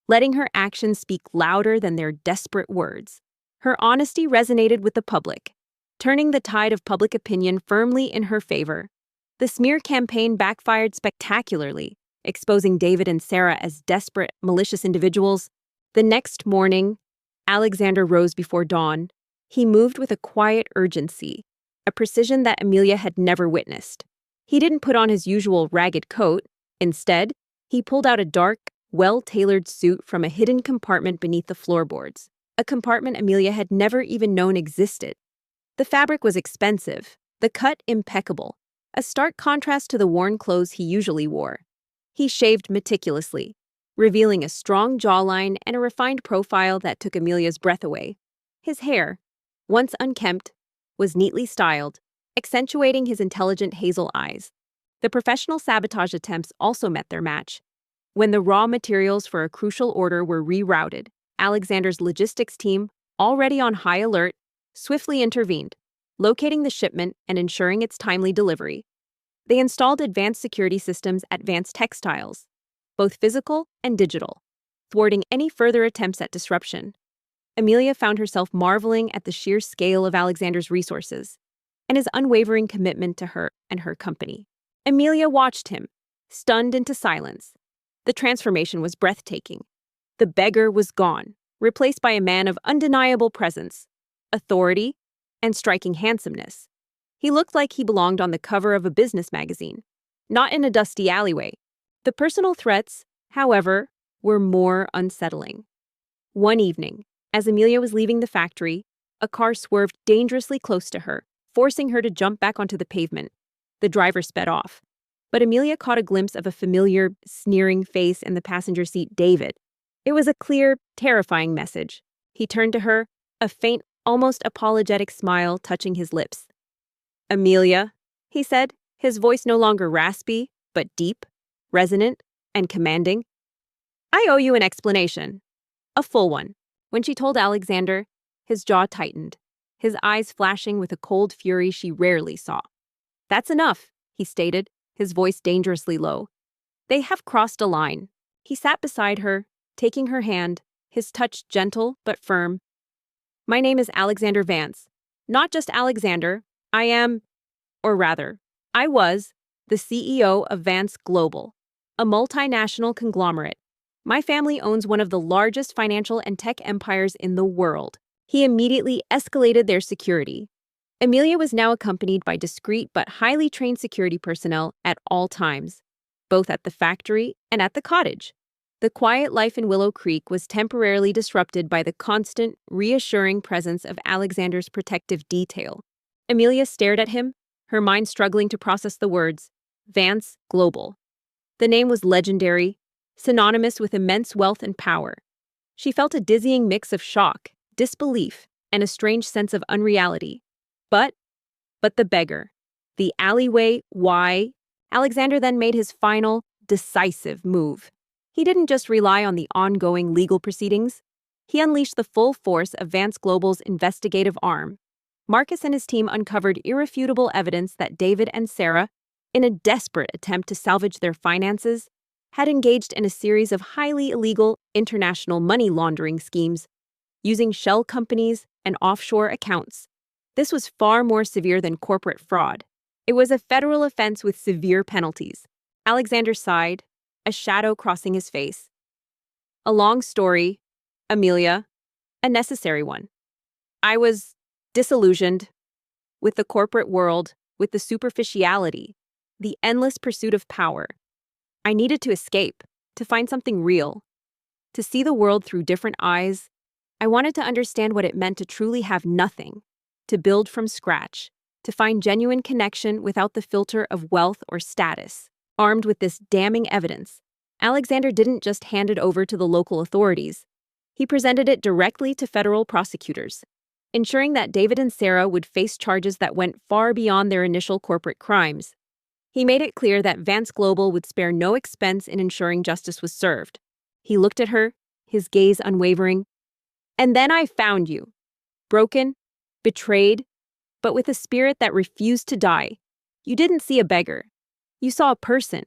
letting her actions speak louder than their desperate words. Her honesty resonated with the public, turning the tide of public opinion firmly in her favor. The smear campaign backfired spectacularly, exposing David and Sarah as desperate, malicious individuals. The next morning, Alexander rose before dawn. He moved with a quiet urgency, a precision that Amelia had never witnessed. He didn't put on his usual ragged coat. Instead, he pulled out a dark, well-tailored suit from a hidden compartment beneath the floorboards, a compartment Amelia had never even known existed. The fabric was expensive, the cut impeccable, a stark contrast to the worn clothes he usually wore. He shaved meticulously, revealing a strong jawline and a refined profile that took Amelia's breath away. His hair, once unkempt, was neatly styled, accentuating his intelligent hazel eyes. The professional sabotage attempts also met their match. When the raw materials for a crucial order were rerouted, Alexander's logistics team, already on high alert, swiftly intervened, locating the shipment and ensuring its timely delivery. They installed advanced security systems at Vance Textiles, both physical and digital, thwarting any further attempts at disruption. Amelia found herself marveling at the sheer scale of Alexander's resources and his unwavering commitment to her and her company. Amelia watched him, stunned into silence. The transformation was breathtaking. The beggar was gone, replaced by a man of undeniable presence, authority, and striking handsomeness. He looked like he belonged on the cover of a business magazine, not in a dusty alleyway. The personal threats, however, were more unsettling. One evening, as Amelia was leaving the factory, a car swerved dangerously close to her, forcing her to jump back onto the pavement. The driver sped off, but Amelia caught a glimpse of a familiar, sneering face in the passenger seat, David. It was a clear, terrifying message. He turned to her, a faint, almost apologetic smile touching his lips. "Amelia," he said, his voice no longer raspy, but deep, resonant, and commanding. "I owe you an explanation. A full one." When she told Alexander, his jaw tightened, his eyes flashing with a cold fury she rarely saw. "That's enough," he stated, his voice dangerously low. "They have crossed a line." He sat beside her, taking her hand, his touch gentle but firm. "My name is Alexander Vance. Not just Alexander. I am, or rather, I was, the CEO of Vance Global, a multinational conglomerate. My family owns one of the largest financial and tech empires in the world." He immediately escalated their security. Amelia was now accompanied by discreet but highly trained security personnel at all times, both at the factory and at the cottage. The quiet life in Willow Creek was temporarily disrupted by the constant, reassuring presence of Alexander's protective detail. Amelia stared at him, her mind struggling to process the words, Vance Global. The name was legendary, synonymous with immense wealth and power. She felt a dizzying mix of shock, disbelief, and a strange sense of unreality. But the beggar. The alleyway, why? Alexander then made his final, decisive move. He didn't just rely on the ongoing legal proceedings. He unleashed the full force of Vance Global's investigative arm. Marcus and his team uncovered irrefutable evidence that David and Sarah, in a desperate attempt to salvage their finances, had engaged in a series of highly illegal international money laundering schemes using shell companies and offshore accounts. This was far more severe than corporate fraud. It was a federal offense with severe penalties. Alexander sighed, a shadow crossing his face. A long story, Amelia, a necessary one. I was disillusioned with the corporate world, with the superficiality, the endless pursuit of power. I needed to escape, to find something real, to see the world through different eyes. I wanted to understand what it meant to truly have nothing, to build from scratch, to find genuine connection without the filter of wealth or status. Armed with this damning evidence, Alexander didn't just hand it over to the local authorities. He presented it directly to federal prosecutors, ensuring that David and Sarah would face charges that went far beyond their initial corporate crimes. He made it clear that Vance Global would spare no expense in ensuring justice was served. He looked at her, his gaze unwavering. And then I found you. Broken, betrayed, but with a spirit that refused to die. You didn't see a beggar. You saw a person.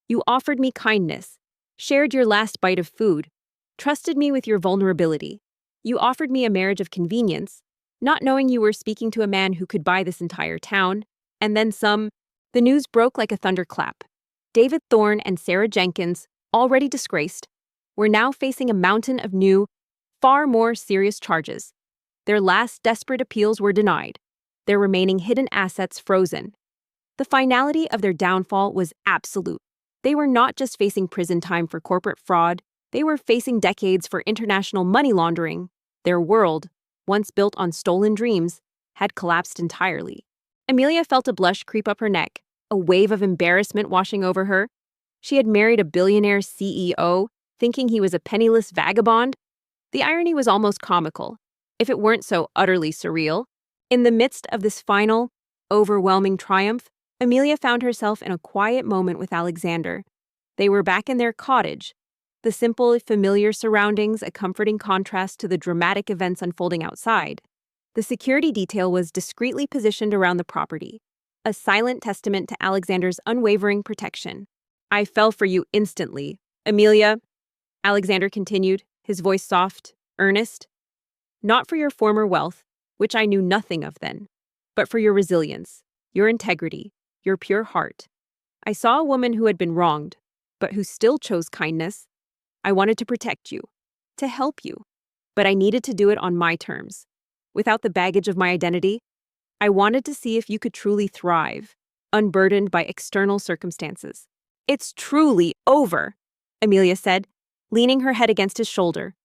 You offered me kindness, shared your last bite of food, trusted me with your vulnerability. You offered me a marriage of convenience, not knowing you were speaking to a man who could buy this entire town, and then some. The news broke like a thunderclap. David Thorne and Sarah Jenkins, already disgraced, were now facing a mountain of new, far more serious charges. Their last desperate appeals were denied, their remaining hidden assets frozen. The finality of their downfall was absolute. They were not just facing prison time for corporate fraud, they were facing decades for international money laundering. Their world, once built on stolen dreams, had collapsed entirely. Amelia felt a blush creep up her neck, a wave of embarrassment washing over her. She had married a billionaire CEO, thinking he was a penniless vagabond. The irony was almost comical, if it weren't so utterly surreal. In the midst of this final, overwhelming triumph, Amelia found herself in a quiet moment with Alexander. They were back in their cottage, the simple, familiar surroundings a comforting contrast to the dramatic events unfolding outside. The security detail was discreetly positioned around the property, a silent testament to Alexander's unwavering protection. I fell for you instantly, Amelia, Alexander continued, his voice soft, earnest. Not for your former wealth, which I knew nothing of then, but for your resilience, your integrity, your pure heart. I saw a woman who had been wronged, but who still chose kindness. I wanted to protect you, to help you, but I needed to do it on my terms. Without the baggage of my identity, I wanted to see if you could truly thrive, unburdened by external circumstances. It's truly over, Amelia said, leaning her head against his shoulder.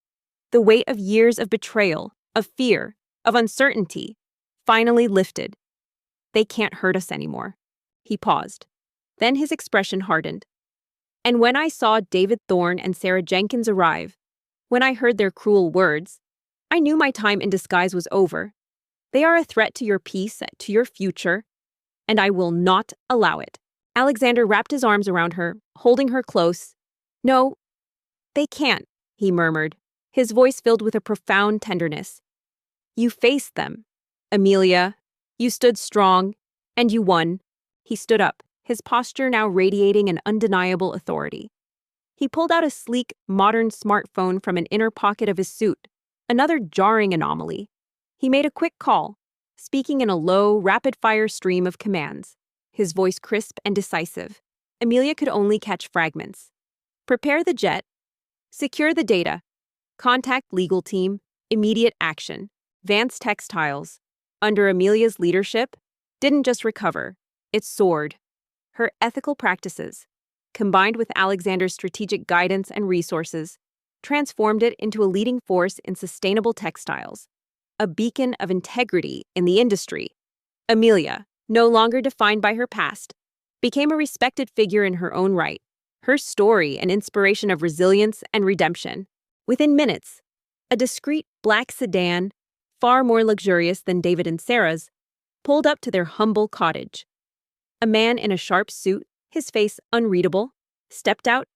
The weight of years of betrayal, of fear, of uncertainty, finally lifted. They can't hurt us anymore. He paused. Then his expression hardened. And when I saw David Thorne and Sarah Jenkins arrive, when I heard their cruel words, I knew my time in disguise was over. They are a threat to your peace, to your future, and I will not allow it. Alexander wrapped his arms around her, holding her close. No, they can't, he murmured, his voice filled with a profound tenderness. You faced them, Amelia. You stood strong, and you won. He stood up, his posture now radiating an undeniable authority. He pulled out a sleek, modern smartphone from an inner pocket of his suit, another jarring anomaly. He made a quick call, speaking in a low, rapid-fire stream of commands, his voice crisp and decisive. Amelia could only catch fragments. Prepare the jet. Secure the data. Contact legal team. Immediate action. Vance Textiles, under Amelia's leadership, didn't just recover, it soared. Her ethical practices, combined with Alexander's strategic guidance and resources, transformed it into a leading force in sustainable textiles, a beacon of integrity in the industry. Amelia, no longer defined by her past, became a respected figure in her own right, her story an inspiration of resilience and redemption. Within minutes, a discreet black sedan, far more luxurious than David and Sarah's, pulled up to their humble cottage. A man in a sharp suit, his face unreadable, stepped out.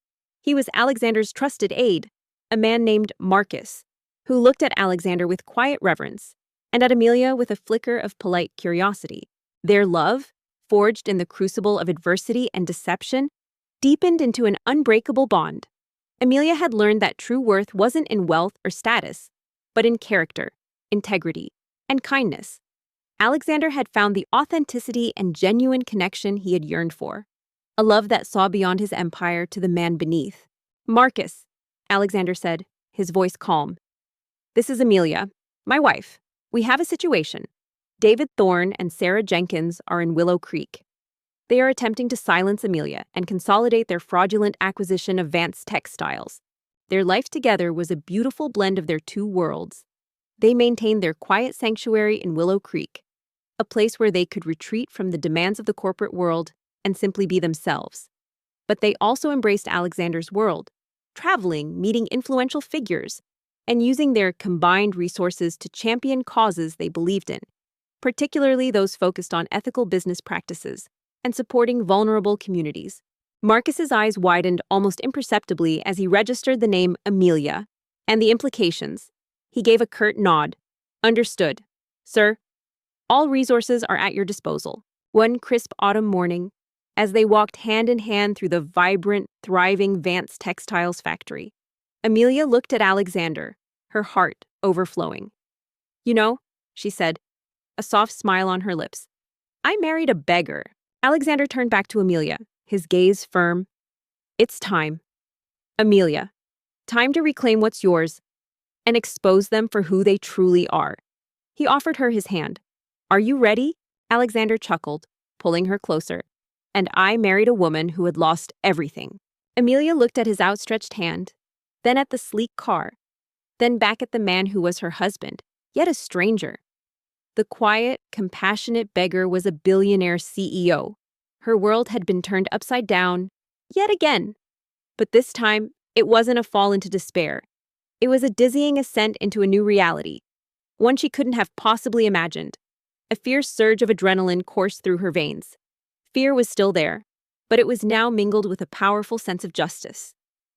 He was Alexander's trusted aide, a man named Marcus, who looked at Alexander with quiet reverence and at Amelia with a flicker of polite curiosity. Their love, forged in the crucible of adversity and deception, deepened into an unbreakable bond. Amelia had learned that true worth wasn't in wealth or status, but in character, integrity, and kindness. Alexander had found the authenticity and genuine connection he had yearned for, a love that saw beyond his empire to the man beneath. Marcus, Alexander said, his voice calm. This is Amelia, my wife. We have a situation. David Thorne and Sarah Jenkins are in Willow Creek. They are attempting to silence Amelia and consolidate their fraudulent acquisition of Vance Textiles. Their life together was a beautiful blend of their two worlds. They maintained their quiet sanctuary in Willow Creek, a place where they could retreat from the demands of the corporate world and simply be themselves. But they also embraced Alexander's world, traveling, meeting influential figures, and using their combined resources to champion causes they believed in, particularly those focused on ethical business practices and supporting vulnerable communities. Marcus's eyes widened almost imperceptibly as he registered the name Amelia and the implications. He gave a curt nod. Understood. Sir, all resources are at your disposal. One crisp autumn morning, as they walked hand in hand through the vibrant, thriving Vance Textiles factory, Amelia looked at Alexander, her heart overflowing. You know, she said, a soft smile on her lips, I married a beggar. Alexander turned back to Amelia, his gaze firm. It's time. Amelia, time to reclaim what's yours and expose them for who they truly are. He offered her his hand. Are you ready? Alexander chuckled, pulling her closer. And I married a woman who had lost everything. Amelia looked at his outstretched hand, then at the sleek car, then back at the man who was her husband, yet a stranger. The quiet, compassionate beggar was a billionaire CEO. Her world had been turned upside down, yet again. But this time, it wasn't a fall into despair. It was a dizzying ascent into a new reality, one she couldn't have possibly imagined. A fierce surge of adrenaline coursed through her veins. Fear was still there, but it was now mingled with a powerful sense of justice,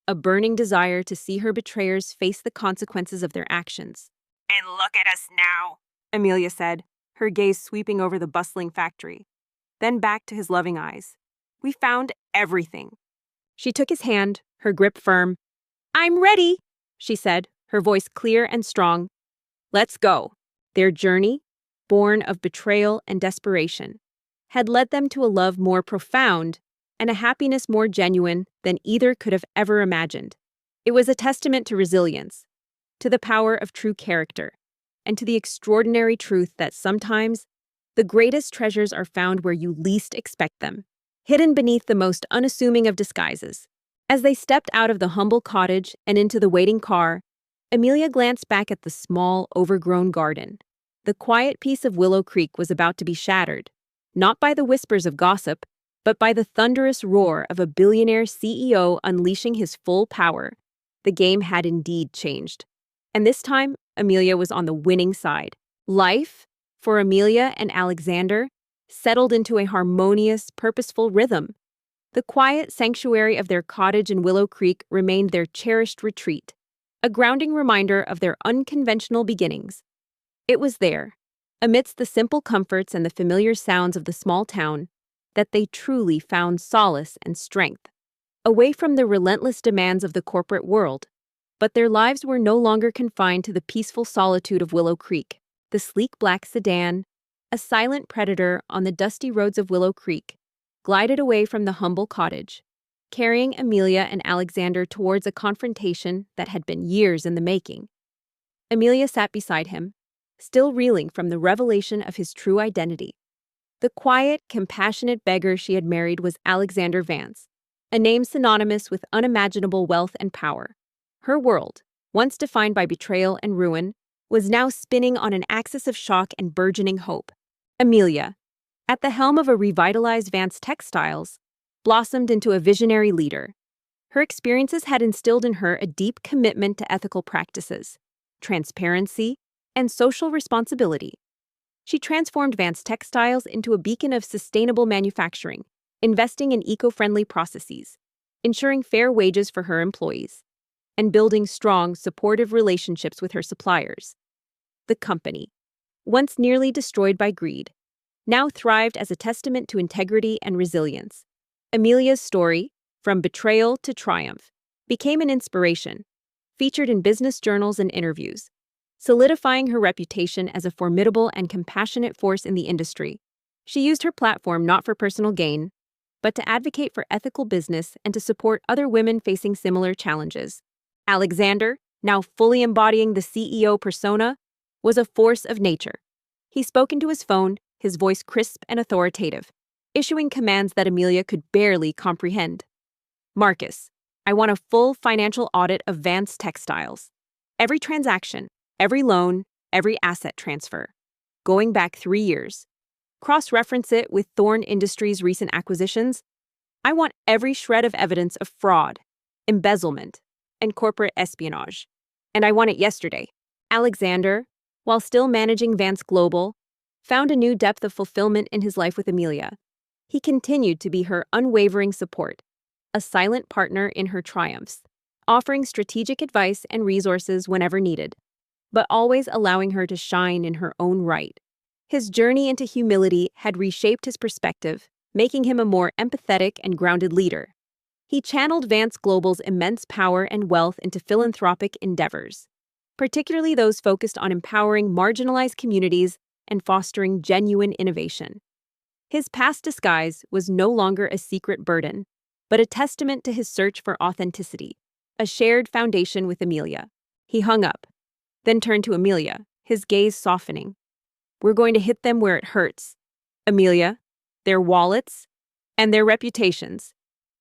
a burning desire to see her betrayers face the consequences of their actions. And look at us now, Amelia said, her gaze sweeping over the bustling factory, then back to his loving eyes. We found everything. She took his hand, her grip firm. I'm ready, she said, her voice clear and strong. Let's go. Their journey, born of betrayal and desperation, had led them to a love more profound and a happiness more genuine than either could have ever imagined. It was a testament to resilience, to the power of true character, and to the extraordinary truth that sometimes the greatest treasures are found where you least expect them, hidden beneath the most unassuming of disguises. As they stepped out of the humble cottage and into the waiting car, Amelia glanced back at the small, overgrown garden. The quiet peace of Willow Creek was about to be shattered, not by the whispers of gossip, but by the thunderous roar of a billionaire CEO unleashing his full power. The game had indeed changed. And this time, Amelia was on the winning side. Life, for Amelia and Alexander, settled into a harmonious, purposeful rhythm. The quiet sanctuary of their cottage in Willow Creek remained their cherished retreat, a grounding reminder of their unconventional beginnings. It was there, amidst the simple comforts and the familiar sounds of the small town, that they truly found solace and strength, away from the relentless demands of the corporate world. But their lives were no longer confined to the peaceful solitude of Willow Creek. The sleek black sedan, a silent predator on the dusty roads of Willow Creek, glided away from the humble cottage, carrying Amelia and Alexander towards a confrontation that had been years in the making. Amelia sat beside him, still reeling from the revelation of his true identity. The quiet, compassionate beggar she had married was Alexander Vance, a name synonymous with unimaginable wealth and power. Her world, once defined by betrayal and ruin, was now spinning on an axis of shock and burgeoning hope. Amelia, at the helm of a revitalized Vance Textiles, blossomed into a visionary leader. Her experiences had instilled in her a deep commitment to ethical practices, transparency, and social responsibility. She transformed Vance Textiles into a beacon of sustainable manufacturing, investing in eco-friendly processes, ensuring fair wages for her employees, and building strong, supportive relationships with her suppliers. The company, once nearly destroyed by greed, now thrived as a testament to integrity and resilience. Amelia's story, from betrayal to triumph, became an inspiration, featured in business journals and interviews, solidifying her reputation as a formidable and compassionate force in the industry. She used her platform not for personal gain, but to advocate for ethical business and to support other women facing similar challenges. Alexander, now fully embodying the CEO persona, was a force of nature. He spoke into his phone, his voice crisp and authoritative, issuing commands that Amelia could barely comprehend. Marcus, I want a full financial audit of Vance Textiles. Every transaction, every loan, every asset transfer. Going back 3 years. Cross-reference it with Thorne Industries' recent acquisitions. I want every shred of evidence of fraud, embezzlement, and corporate espionage. And I want it yesterday. Alexander, while still managing Vance Global, found a new depth of fulfillment in his life with Amelia. He continued to be her unwavering support, a silent partner in her triumphs, offering strategic advice and resources whenever needed, but always allowing her to shine in her own right. His journey into humility had reshaped his perspective, making him a more empathetic and grounded leader. He channeled Vance Global's immense power and wealth into philanthropic endeavors, particularly those focused on empowering marginalized communities and fostering genuine innovation. His past disguise was no longer a secret burden, but a testament to his search for authenticity, a shared foundation with Amelia. He hung up, then turned to Amelia, his gaze softening. We're going to hit them where it hurts. Amelia, their wallets, and their reputations.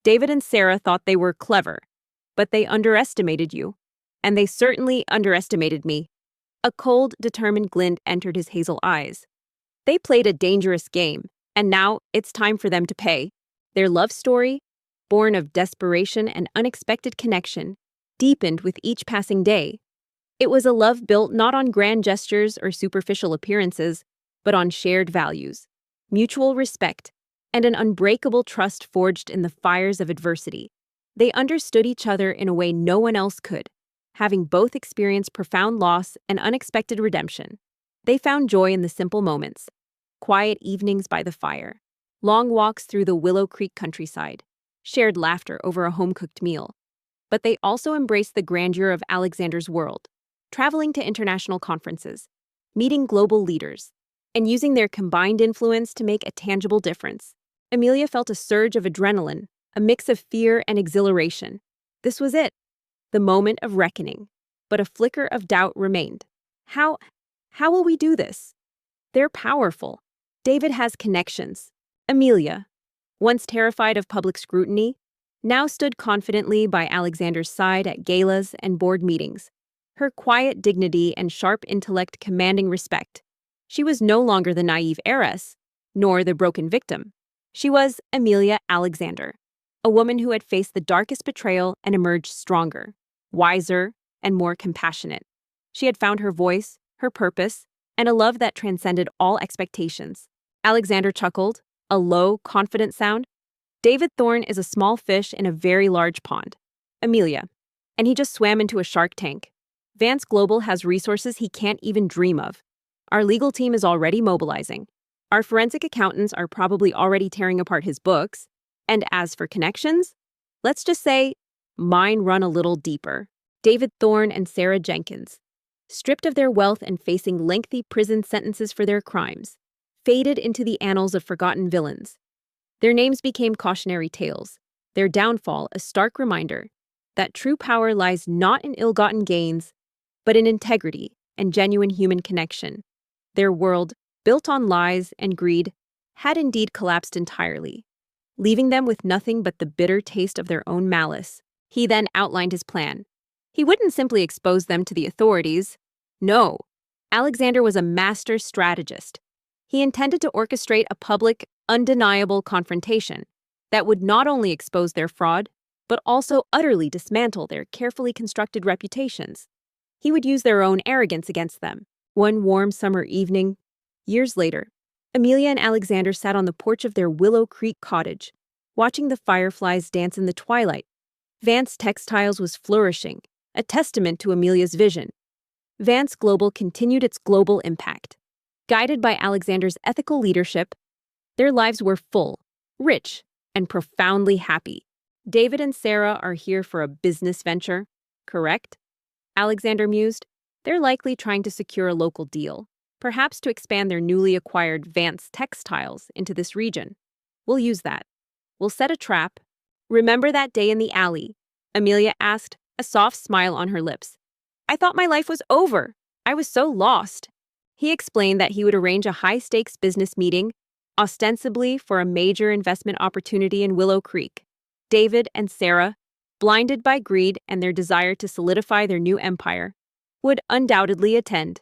David and Sarah thought they were clever, but they underestimated you. And they certainly underestimated me. A cold, determined glint entered his hazel eyes. They played a dangerous game, and now it's time for them to pay. Their love story, born of desperation and unexpected connection, deepened with each passing day. It was a love built not on grand gestures or superficial appearances, but on shared values, mutual respect, and an unbreakable trust forged in the fires of adversity. They understood each other in a way no one else could, having both experienced profound loss and unexpected redemption. They found joy in the simple moments, quiet evenings by the fire, long walks through the Willow Creek countryside, shared laughter over a home-cooked meal. But they also embraced the grandeur of Alexander's world, traveling to international conferences, meeting global leaders, and using their combined influence to make a tangible difference. Amelia felt a surge of adrenaline, a mix of fear and exhilaration. This was it, the moment of reckoning. But a flicker of doubt remained. How will we do this? They're powerful. David has connections. Amelia, once terrified of public scrutiny, now stood confidently by Alexander's side at galas and board meetings, her quiet dignity and sharp intellect commanding respect. She was no longer the naive heiress, nor the broken victim. She was Amelia Alexander, a woman who had faced the darkest betrayal and emerged stronger, wiser, and more compassionate. She had found her voice, her purpose, and a love that transcended all expectations. Alexander chuckled, a low, confident sound. David Thorne is a small fish in a very large pond. Amelia. And he just swam into a shark tank. Vance Global has resources he can't even dream of. Our legal team is already mobilizing. Our forensic accountants are probably already tearing apart his books. And as for connections, let's just say, mine run a little deeper. David Thorne and Sarah Jenkins, stripped of their wealth and facing lengthy prison sentences for their crimes, faded into the annals of forgotten villains. Their names became cautionary tales, their downfall a stark reminder that true power lies not in ill-gotten gains, but in integrity and genuine human connection. Their world, built on lies and greed, had indeed collapsed entirely, leaving them with nothing but the bitter taste of their own malice. He then outlined his plan. He wouldn't simply expose them to the authorities. No, Alexander was a master strategist. He intended to orchestrate a public, undeniable confrontation that would not only expose their fraud, but also utterly dismantle their carefully constructed reputations. He would use their own arrogance against them. One warm summer evening, Years later, Amelia and Alexander sat on the porch of their Willow Creek cottage, watching the fireflies dance in the twilight. Vance Textiles was flourishing, a testament to Amelia's vision. Vance Global continued its global impact. Guided by Alexander's ethical leadership, their lives were full, rich, and profoundly happy. David and Sarah are here for a business venture, correct? Alexander mused. They're likely trying to secure a local deal, perhaps to expand their newly acquired Vance Textiles into this region. We'll use that. We'll set a trap. Remember that day in the alley? Amelia asked, a soft smile on her lips. I thought my life was over. I was so lost. He explained that he would arrange a high-stakes business meeting, ostensibly for a major investment opportunity in Willow Creek. David and Sarah, blinded by greed and their desire to solidify their new empire, would undoubtedly attend.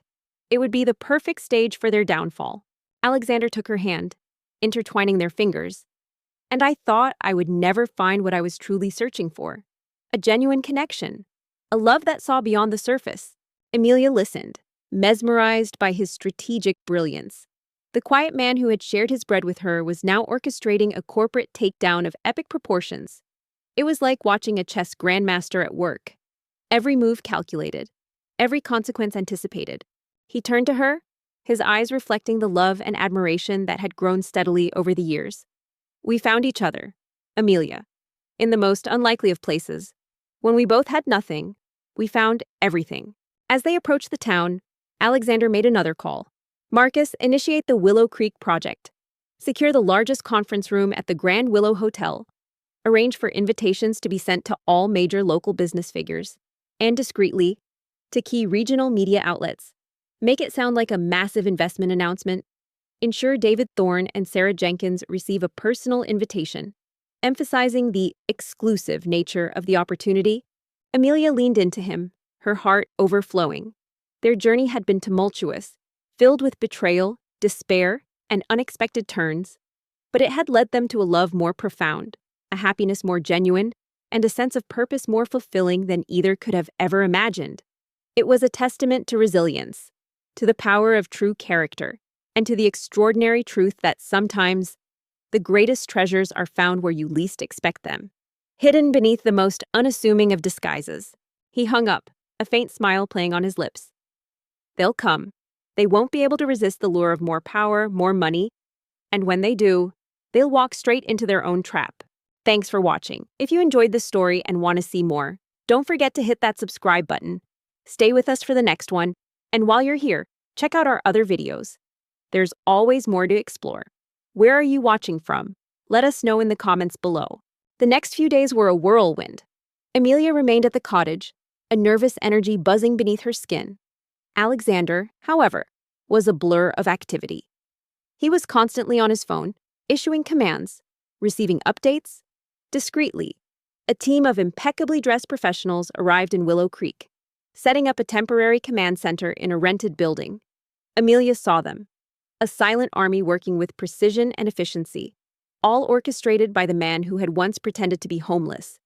It would be the perfect stage for their downfall. Alexander took her hand, intertwining their fingers. And I thought I would never find what I was truly searching for. A genuine connection. A love that saw beyond the surface. Amelia listened, mesmerized by his strategic brilliance. The quiet man who had shared his bread with her was now orchestrating a corporate takedown of epic proportions. It was like watching a chess grandmaster at work. Every move calculated, every consequence anticipated. He turned to her, his eyes reflecting the love and admiration that had grown steadily over the years. We found each other, Amelia, in the most unlikely of places. When we both had nothing, we found everything. As they approached the town, Alexander made another call. Marcus, initiate the Willow Creek project. Secure the largest conference room at the Grand Willow Hotel. Arrange for invitations to be sent to all major local business figures, and discreetly, to key regional media outlets. Make it sound like a massive investment announcement. Ensure David Thorne and Sarah Jenkins receive a personal invitation. Emphasizing the exclusive nature of the opportunity, Amelia leaned into him, her heart overflowing. Their journey had been tumultuous, filled with betrayal, despair, and unexpected turns, but it had led them to a love more profound, a happiness more genuine, and a sense of purpose more fulfilling than either could have ever imagined. It was a testament to resilience, to the power of true character, and to the extraordinary truth that sometimes the greatest treasures are found where you least expect them, hidden beneath the most unassuming of disguises. He hung up, a faint smile playing on his lips. They'll come. They won't be able to resist the lure of more power, more money, and when they do, they'll walk straight into their own trap. Thanks for watching. If you enjoyed this story and want to see more, don't forget to hit that subscribe button. Stay with us for the next one, and while you're here, check out our other videos. There's always more to explore. Where are you watching from? Let us know in the comments below. The next few days were a whirlwind. Amelia remained at the cottage, a nervous energy buzzing beneath her skin. Alexander, however, was a blur of activity. He was constantly on his phone, issuing commands, receiving updates. Discreetly, a team of impeccably dressed professionals arrived in Willow Creek, setting up a temporary command center in a rented building. Amelia saw them, a silent army working with precision and efficiency, all orchestrated by the man who had once pretended to be homeless.